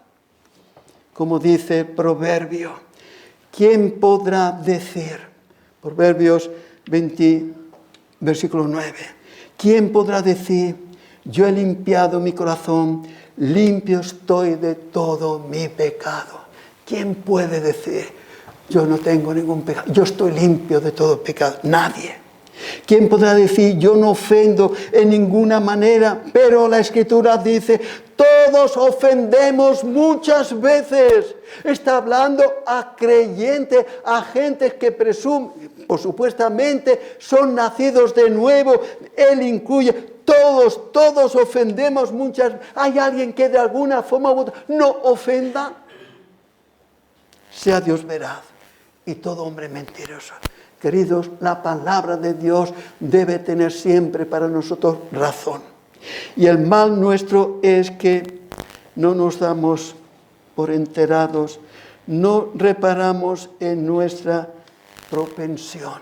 Como dice el proverbio, ¿quién podrá decir? Proverbios 20, versículo 9. ¿Quién podrá decir, yo he limpiado mi corazón, limpio estoy de todo mi pecado? ¿Quién puede decir, yo no tengo ningún pecado, yo estoy limpio de todo pecado? Nadie. ¿Quién podrá decir, yo no ofendo en ninguna manera? Pero la Escritura dice, todos ofendemos muchas veces. Está hablando a creyentes, a gente que presume, por supuestamente son nacidos de nuevo. Él incluye, todos ofendemos muchas veces. ¿Hay alguien que de alguna forma u otra no ofenda? Sea Dios veraz y todo hombre mentiroso. Queridos, la palabra de Dios debe tener siempre para nosotros razón. Y el mal nuestro es que no nos damos por enterados, no reparamos en nuestra propensión,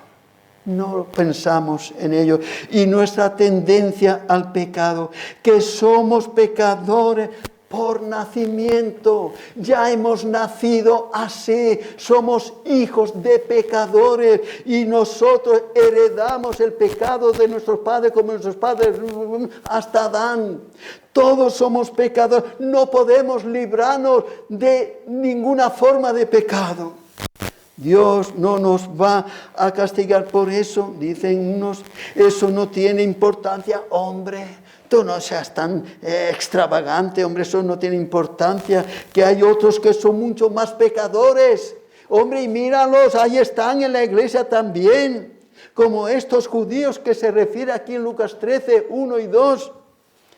no pensamos en ello. Y nuestra tendencia al pecado, que somos pecadores por nacimiento, ya hemos nacido así, somos hijos de pecadores y nosotros heredamos el pecado de nuestros padres como nuestros padres hasta Adán. Todos somos pecadores, no podemos librarnos de ninguna forma de pecado. Dios no nos va a castigar por eso, dicen unos, eso no tiene importancia, hombre. Tú no seas tan extravagante, hombre, eso no tiene importancia, que hay otros que son mucho más pecadores. Hombre, y míralos, ahí están en la iglesia también, como estos judíos que se refiere aquí en Lucas 13, 1 y 2.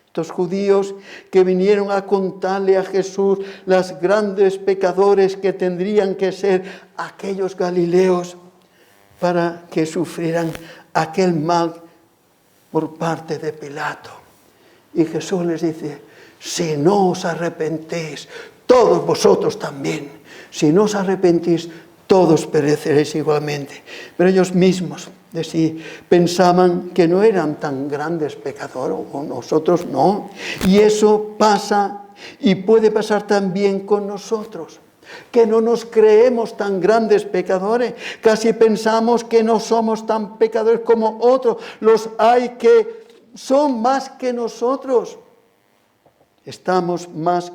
Estos judíos que vinieron a contarle a Jesús los grandes pecadores que tendrían que ser aquellos galileos para que sufrieran aquel mal por parte de Pilato. Y Jesús les dice, si no os arrepentís, todos vosotros también, si no os arrepentís, todos pereceréis igualmente. Pero ellos mismos pensaban que no eran tan grandes pecadores, o nosotros no. Y eso pasa y puede pasar también con nosotros, que no nos creemos tan grandes pecadores, casi pensamos que no somos tan pecadores como otros. Los hay que son más que nosotros. Estamos más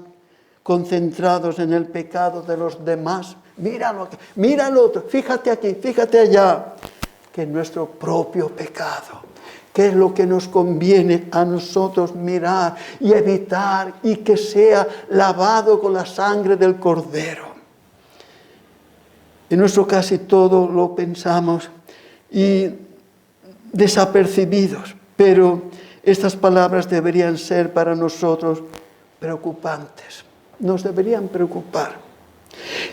concentrados en el pecado de los demás. Mira al otro, fíjate aquí, fíjate allá, que en nuestro propio pecado. ¿Qué es lo que nos conviene a nosotros mirar y evitar y que sea lavado con la sangre del Cordero? En nuestro casi todo lo pensamos y desapercibidos, pero estas palabras deberían ser para nosotros preocupantes, nos deberían preocupar.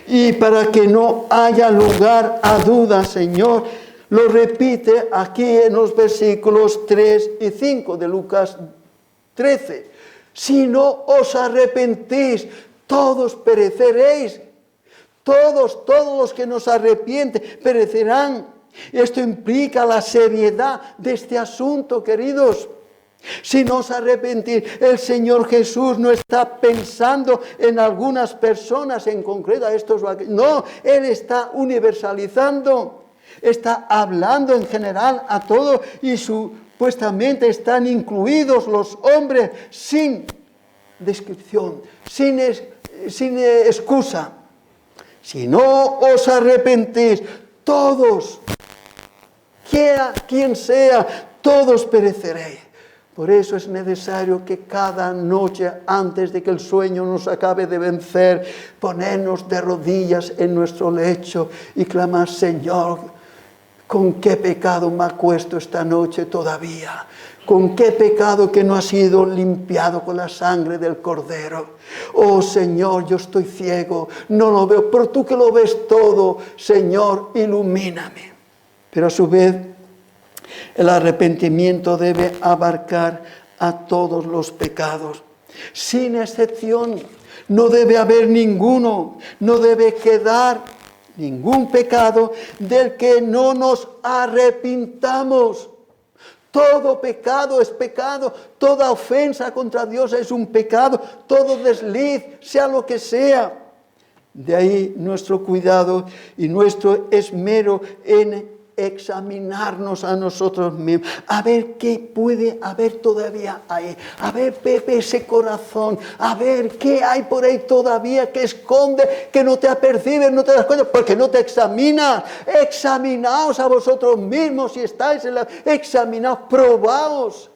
Y para que no haya lugar a dudas, Señor, lo repite aquí en los versículos 3 y 5 de Lucas 13. Si no os arrepentís, todos pereceréis. Todos los que nos arrepienten perecerán. Esto implica la seriedad de este asunto, queridos. Si no os arrepentís, el Señor Jesús no está pensando en algunas personas en concreto, a estos o a aquellos. No, Él está universalizando, está hablando en general a todos y supuestamente están incluidos los hombres sin descripción, sin excusa. Si no os arrepentís, todos, quiera quien sea, todos pereceréis. Por eso es necesario que cada noche, antes de que el sueño nos acabe de vencer, ponernos de rodillas en nuestro lecho y clamar, Señor, ¿con qué pecado me acuesto esta noche todavía? ¿Con qué pecado que no ha sido limpiado con la sangre del Cordero? Oh Señor, yo estoy ciego, no lo veo, pero tú que lo ves todo, Señor, ilumíname. Pero a su vez, el arrepentimiento debe abarcar a todos los pecados, sin excepción. No debe haber ninguno, no debe quedar ningún pecado del que no nos arrepintamos. Todo pecado es pecado, toda ofensa contra Dios es un pecado, todo desliz, sea lo que sea. De ahí nuestro cuidado y nuestro esmero en examinarnos a nosotros mismos, a ver qué puede haber todavía ahí, a ver, Pepe, ese corazón, a ver qué hay por ahí todavía que esconde, que no te apercibes, no te das cuenta, porque no te examinas. Examinaos a vosotros mismos si estáis en la... Examinaos, probaos.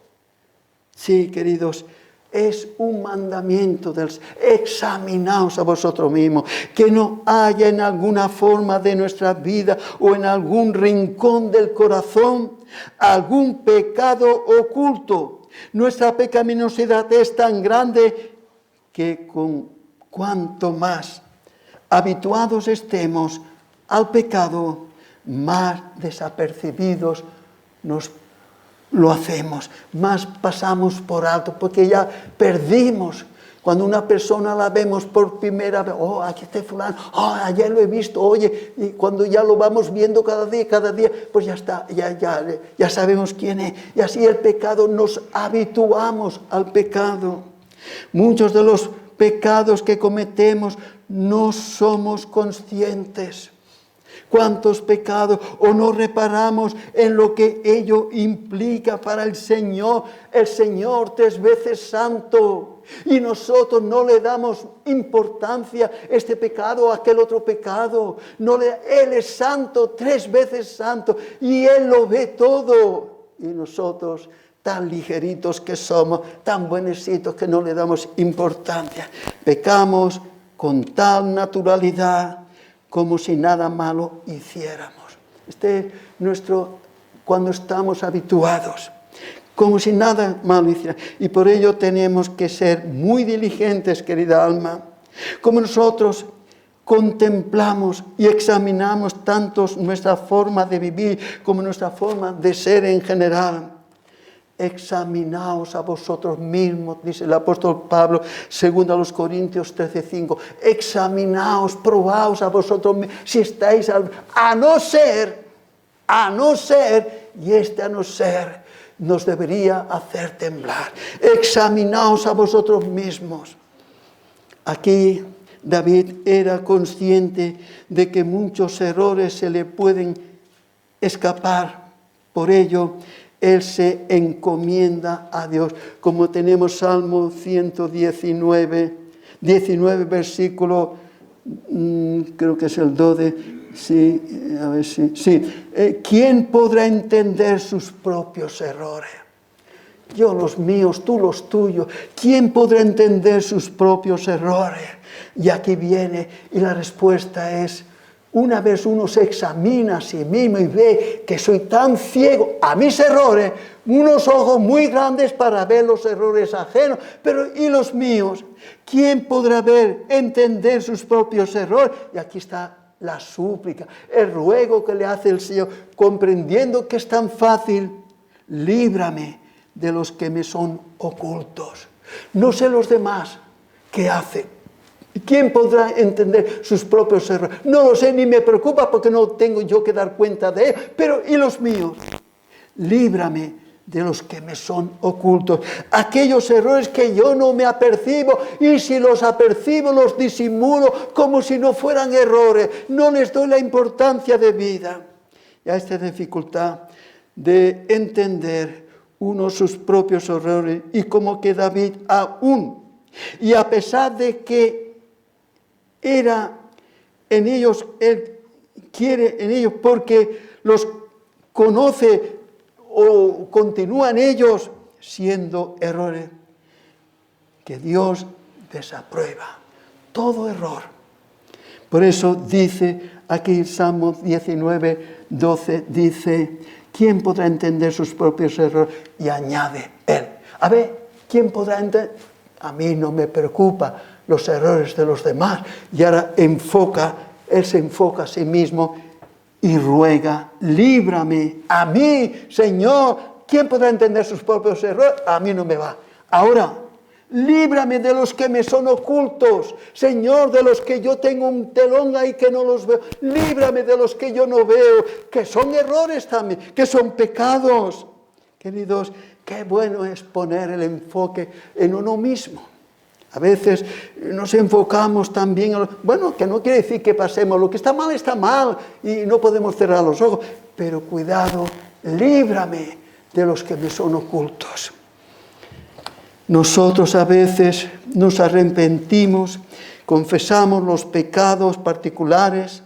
Sí, queridos, es un mandamiento del examinaos a vosotros mismos, que no haya en alguna forma de nuestra vida o en algún rincón del corazón algún pecado oculto. Nuestra pecaminosidad es tan grande que con cuanto más habituados estemos al pecado, más desapercibidos lo hacemos, más pasamos por alto, porque ya perdimos. Cuando una persona la vemos por primera vez, oh, aquí está fulano, oh, ayer lo he visto, oye, y cuando ya lo vamos viendo cada día, pues ya está, ya sabemos quién es. Y así el pecado, nos habituamos al pecado. Muchos de los pecados que cometemos no somos conscientes. ¿Cuántos pecados o no reparamos en lo que ello implica para el Señor? El Señor 3 veces santo y nosotros no le damos importancia a este pecado o a aquel otro pecado. Él es santo, 3 veces santo y Él lo ve todo. Y nosotros, tan ligeritos que somos, tan buenecitos que no le damos importancia. Pecamos con tal naturalidad, como si nada malo hiciéramos. Este es cuando estamos habituados, como si nada malo hiciéramos. Y por ello tenemos que ser muy diligentes, querida alma, como nosotros contemplamos y examinamos tanto nuestra forma de vivir como nuestra forma de ser en general. Examinaos a vosotros mismos, dice el apóstol Pablo, segundo a los Corintios 13:5. Examinaos, probaos a vosotros mismos, si estáis a no ser, y a no ser, nos debería hacer temblar. Examinaos a vosotros mismos. Aquí David era consciente de que muchos errores se le pueden escapar. Por ello, él se encomienda a Dios. Como tenemos Salmo 119, versículo, creo que es el 12. Sí, a ver si. Sí. ¿Quién podrá entender sus propios errores? Yo los míos, tú los tuyos. ¿Quién podrá entender sus propios errores? Y aquí viene, y la respuesta es, una vez uno se examina a sí mismo y ve que soy tan ciego a mis errores, unos ojos muy grandes para ver los errores ajenos, pero ¿y los míos? ¿Quién podrá entender sus propios errores? Y aquí está la súplica, el ruego que le hace el Señor, comprendiendo que es tan fácil, líbrame de los que me son ocultos. No sé los demás qué hacen. ¿Quién podrá entender sus propios errores? No lo sé, ni me preocupa porque no tengo yo que dar cuenta de ellos. Pero ¿y los míos? Líbrame de los que me son ocultos. Aquellos errores que yo no me apercibo, y si los apercibo los disimulo como si no fueran errores. No les doy la importancia de vida. Y a esta dificultad de entender uno sus propios errores, y como que David aún, y a pesar de que era en ellos, él quiere en ellos porque los conoce o continúa en ellos siendo errores, que Dios desaprueba todo error. Por eso dice aquí Salmo 19:12, dice, ¿quién podrá entender sus propios errores? Y añade él, a ver, ¿quién podrá entender? A mí no me preocupa los errores de los demás. Y ahora él se enfoca a sí mismo y ruega, líbrame a mí, Señor. ¿Quién podrá entender sus propios errores? A mí no me va. Ahora, líbrame de los que me son ocultos, Señor, de los que yo tengo un telón ahí que no los veo. Líbrame de los que yo no veo, que son errores también, que son pecados. Queridos, qué bueno es poner el enfoque en uno mismo. A veces nos enfocamos también en bueno, que no quiere decir que pasemos, lo que está mal y no podemos cerrar los ojos, pero cuidado, líbrame de los que me son ocultos. Nosotros a veces nos arrepentimos, confesamos los pecados particulares,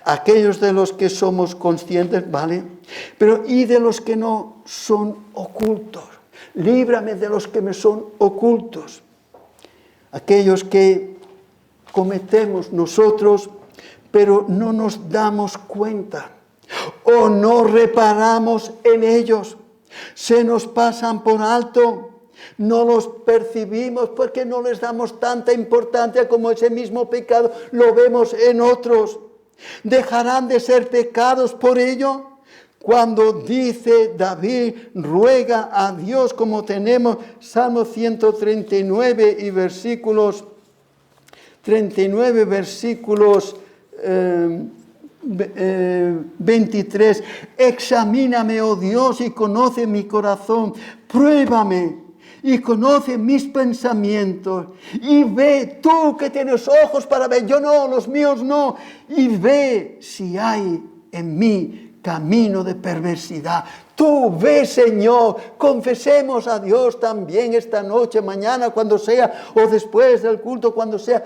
aquellos de los que somos conscientes, ¿vale? Pero ¿y de los que no son ocultos? Líbrame de los que me son ocultos. Aquellos que cometemos nosotros, pero no nos damos cuenta o no reparamos en ellos. Se nos pasan por alto, no los percibimos porque no les damos tanta importancia como ese mismo pecado lo vemos en otros. ¿Dejarán de ser pecados por ello? Cuando dice David, ruega a Dios, como tenemos Salmo 139 y versículos 23, examíname, oh Dios, y conoce mi corazón, pruébame y conoce mis pensamientos, y ve, tú que tienes ojos para ver, yo no, los míos no, y ve si hay en mí camino de perversidad. Tú ves, Señor, confesemos a Dios también esta noche, mañana, cuando sea, o después del culto, cuando sea.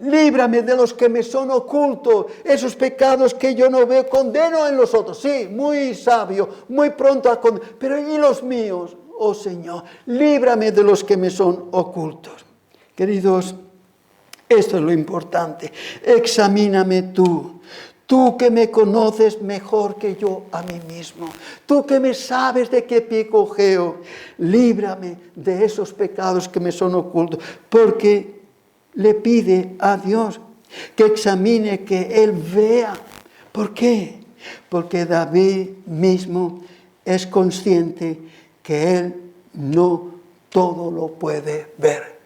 Líbrame de los que me son ocultos, esos pecados que yo no veo, condeno en los otros. Sí, muy sabio, muy pronto a condenar, pero ¿y los míos? Oh Señor, líbrame de los que me son ocultos. Queridos, Esto es lo importante. Examíname tú. Tú que me conoces mejor que yo a mí mismo. Tú que me sabes de qué pie cojeo. Líbrame de esos pecados que me son ocultos. Porque le pide a Dios que examine, que Él vea. ¿Por qué? Porque David mismo es consciente que Él no todo lo puede ver.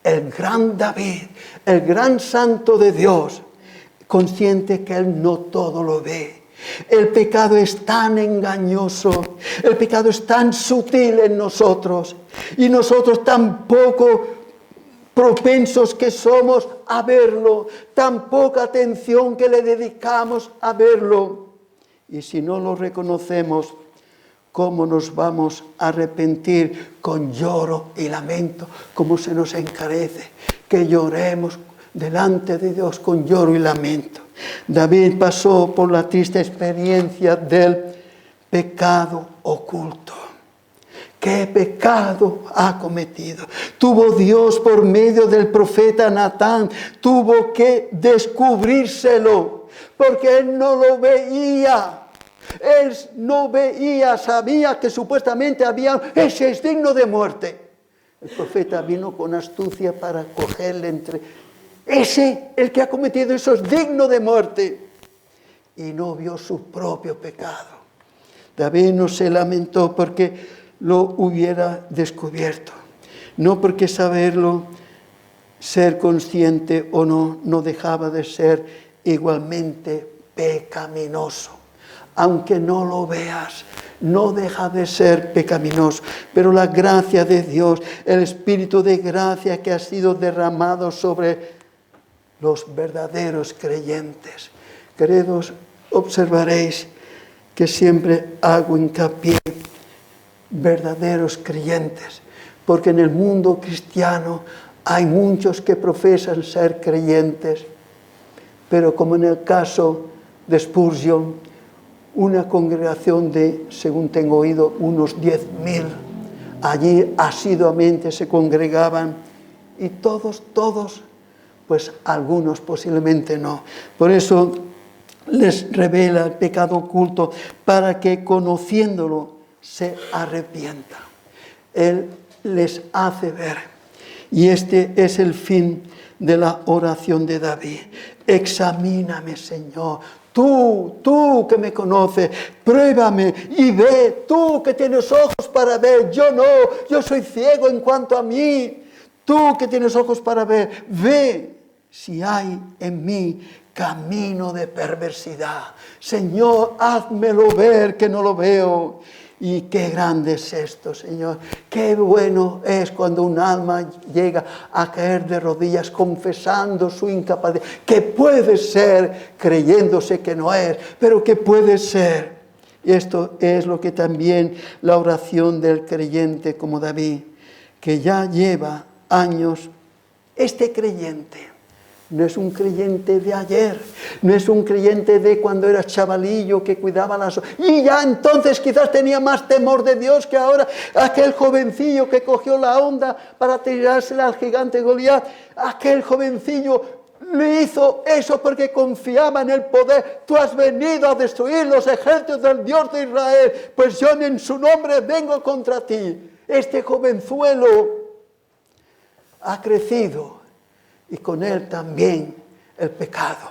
El gran David, el gran santo de Dios, consciente que Él no todo lo ve. El pecado es tan engañoso, el pecado es tan sutil en nosotros y nosotros tan poco propensos que somos a verlo, tan poca atención que le dedicamos a verlo. Y si no lo reconocemos, ¿cómo nos vamos a arrepentir con lloro y lamento? ¿Cómo se nos encarece que lloremos delante de Dios con lloro y lamento? David pasó por la triste experiencia del pecado oculto. ¿Qué pecado ha cometido? Tuvo Dios por medio del profeta Natán, tuvo que descubrírselo, porque él no lo veía. Él no veía, sabía que supuestamente ese es digno de muerte. El profeta vino con astucia para cogerle entre... el que ha cometido eso es digno de muerte. Y no vio su propio pecado. David no se lamentó porque lo hubiera descubierto. No porque saberlo, ser consciente o no, no dejaba de ser igualmente pecaminoso. Aunque no lo veas, no deja de ser pecaminoso. Pero la gracia de Dios, el Espíritu de gracia que ha sido derramado sobre los verdaderos creyentes. Queridos, observaréis que siempre hago hincapié verdaderos creyentes, porque en el mundo cristiano hay muchos que profesan ser creyentes, pero como en el caso de Spurgeon, una congregación de, según tengo oído, unos 10.000, allí asiduamente se congregaban, y todos, pues algunos posiblemente no. Por eso les revela el pecado oculto, para que conociéndolo se arrepienta. Él les hace ver. Y este es el fin de la oración de David. Examíname, Señor. Tú que me conoces, pruébame y ve. Tú que tienes ojos para ver, yo no. Yo soy ciego en cuanto a mí. Tú que tienes ojos para ver, ve si hay en mí camino de perversidad. Señor, házmelo ver que no lo veo. Y qué grande es esto, Señor. Qué bueno es cuando un alma llega a caer de rodillas confesando su incapacidad. Que puede ser, creyéndose que no es, pero que puede ser. Y esto es lo que también la oración del creyente como David, que ya lleva años, este creyente. No es un creyente de ayer, no es un creyente de cuando era chavalillo que cuidaba las... Y ya entonces quizás tenía más temor de Dios que ahora aquel jovencillo que cogió la onda para tirársela al gigante Goliat. Aquel jovencillo le hizo eso porque confiaba en el poder. Tú has venido a destruir los ejércitos del Dios de Israel, pues yo en su nombre vengo contra ti. Este jovenzuelo ha crecido. Y con él también el pecado.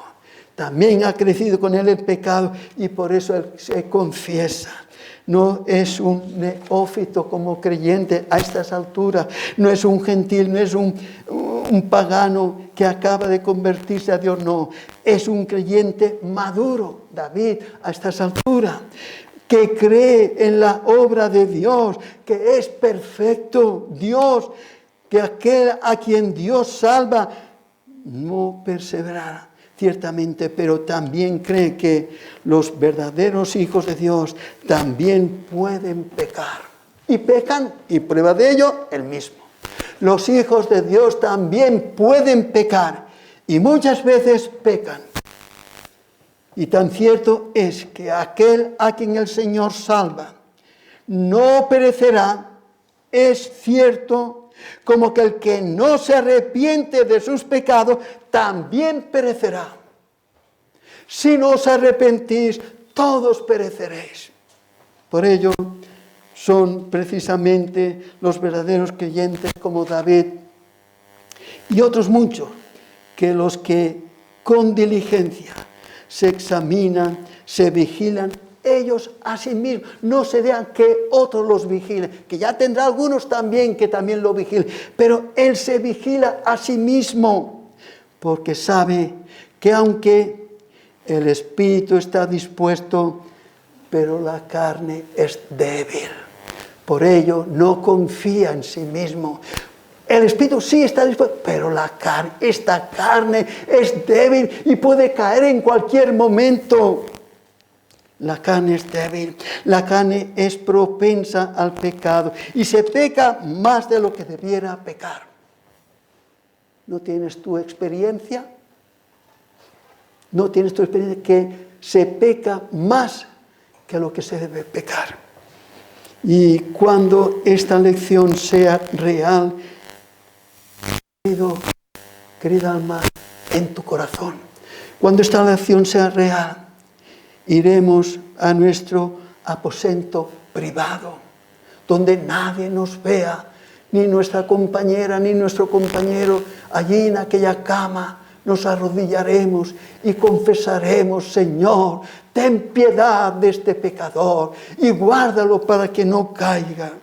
También ha crecido con él el pecado y por eso él se confiesa. No es un neófito como creyente a estas alturas. No es un gentil, no es un pagano que acaba de convertirse a Dios. No, es un creyente maduro, David, a estas alturas. Que cree en la obra de Dios, que es perfecto Dios, que aquel a quien Dios salva no perseverará, ciertamente, pero también cree que los verdaderos hijos de Dios también pueden pecar. Y pecan, y prueba de ello, el mismo. Los hijos de Dios también pueden pecar, y muchas veces pecan. Y tan cierto es que aquel a quien el Señor salva no perecerá, es cierto como que el que no se arrepiente de sus pecados también perecerá. Si no os arrepentís, todos pereceréis. Por ello, son precisamente los verdaderos creyentes como David y otros muchos, que los que con diligencia se examinan, se vigilan, ellos a sí mismos, no se dejan que otros los vigilen, que ya tendrá algunos también que también lo vigilen, pero él se vigila a sí mismo, porque sabe que aunque el espíritu está dispuesto, pero la carne es débil. Por ello no confía en sí mismo. El espíritu sí está dispuesto, pero esta carne es débil y puede caer en cualquier momento. La carne es débil, la carne es propensa al pecado y se peca más de lo que debiera pecar. ¿No tienes tu experiencia? ¿No tienes tu experiencia que se peca más que lo que se debe pecar? Y cuando esta lección sea real, querida alma, en tu corazón, cuando esta lección sea real, iremos a nuestro aposento privado, donde nadie nos vea, ni nuestra compañera, ni nuestro compañero. Allí en aquella cama nos arrodillaremos y confesaremos: Señor, ten piedad de este pecador y guárdalo para que no caiga.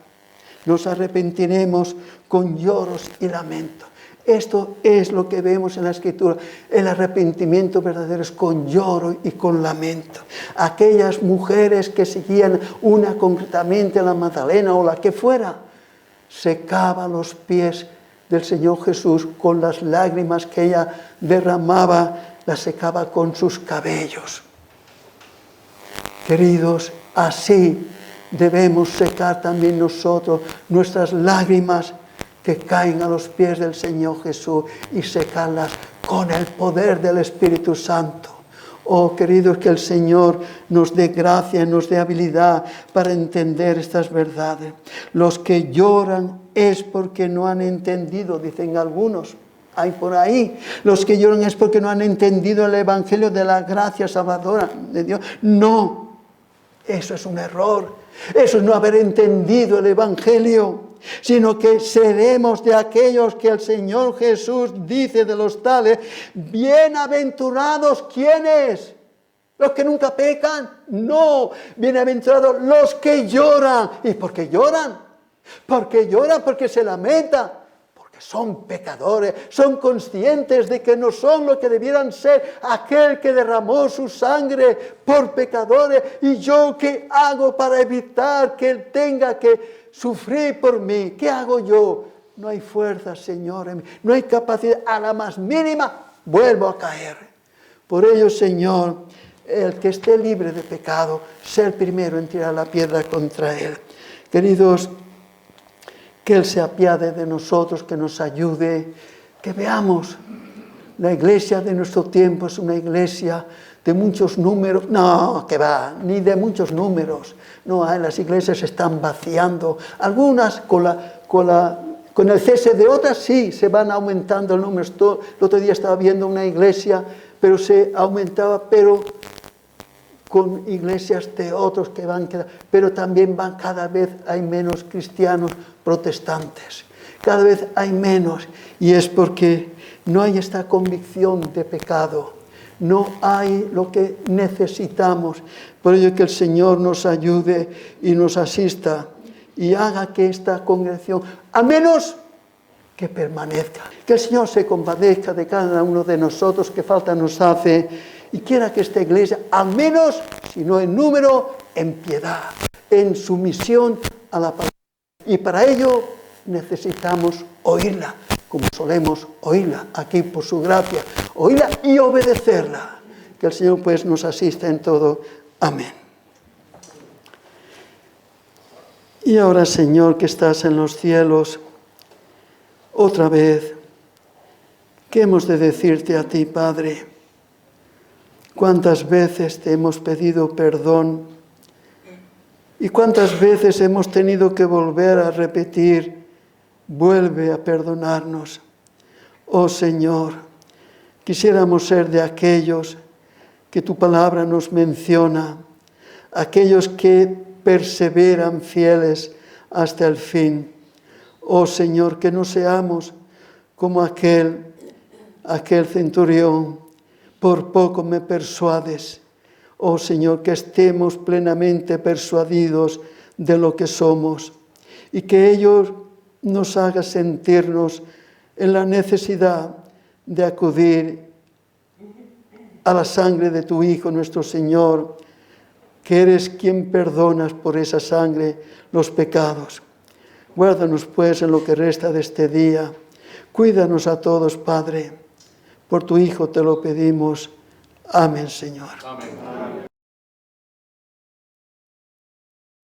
Nos arrepentiremos con lloros y lamentos. Esto es lo que vemos en la Escritura. El arrepentimiento verdadero es con lloro y con lamento. Aquellas mujeres que seguían, una concretamente a la Magdalena o la que fuera, secaban los pies del Señor Jesús con las lágrimas que ella derramaba, las secaba con sus cabellos. Queridos, así debemos secar también nosotros nuestras lágrimas que caen a los pies del Señor Jesús y secarlas con el poder del Espíritu Santo. Oh, queridos, que el Señor nos dé gracia, nos dé habilidad para entender estas verdades. Los que lloran es porque no han entendido, dicen algunos. Hay por ahí. Los que lloran es porque no han entendido el Evangelio de la gracia salvadora de Dios. No, eso es un error. Eso es no haber entendido el Evangelio, sino que seremos de aquellos que el Señor Jesús dice de los tales: bienaventurados, ¿quiénes? ¿Los que nunca pecan? No, bienaventurados los que lloran. ¿Y por qué lloran? Porque lloran, porque se lamentan, porque son pecadores, son conscientes de que no son lo que debieran ser, aquel que derramó su sangre por pecadores. ¿Y yo qué hago para evitar que él tenga que sufrir por mí? ¿Qué hago yo? No hay fuerza, Señor, en mí. No hay capacidad. A la más mínima vuelvo a caer. Por ello, Señor, el que esté libre de pecado, sea el primero en tirar la piedra contra él. Queridos, que Él se apiade de nosotros, que nos ayude, que veamos. La iglesia de nuestro tiempo es una iglesia de muchos números. No, que va, ni de muchos números. No, las iglesias se están vaciando. Algunas con el cese de otras sí, se van aumentando el número. El otro día estaba viendo una iglesia, pero se aumentaba, pero con iglesias de otros que van quedando, pero también cada vez hay menos cristianos protestantes, cada vez hay menos, y es porque no hay esta convicción de pecado, no hay lo que necesitamos. Por ello que el Señor nos ayude y nos asista y haga que esta congregación, al menos que permanezca, que el Señor se compadezca de cada uno de nosotros, que falta nos hace, y quiera que esta iglesia, al menos, si no en número, en piedad, en sumisión a la palabra. Y para ello necesitamos oírla, como solemos oírla aquí por su gracia, oírla y obedecerla. Que el Señor pues nos asista en todo. Amén. Y ahora, Señor, que estás en los cielos, otra vez, ¿qué hemos de decirte a ti, Padre? ¿Cuántas veces te hemos pedido perdón ¿Y cuántas veces hemos tenido que volver a repetir, vuelve a perdonarnos? Oh Señor, quisiéramos ser de aquellos que tu palabra nos menciona, aquellos que perseveran fieles hasta el fin. Oh Señor, que no seamos como aquel centurión, por poco me persuades. Oh Señor, que estemos plenamente persuadidos de lo que somos y que ello nos haga sentirnos en la necesidad de acudir a la sangre de tu Hijo, nuestro Señor, que eres quien perdonas por esa sangre los pecados. Guárdanos pues en lo que resta de este día. Cuídanos a todos, Padre. Por tu Hijo te lo pedimos. Amén, Señor. Amén.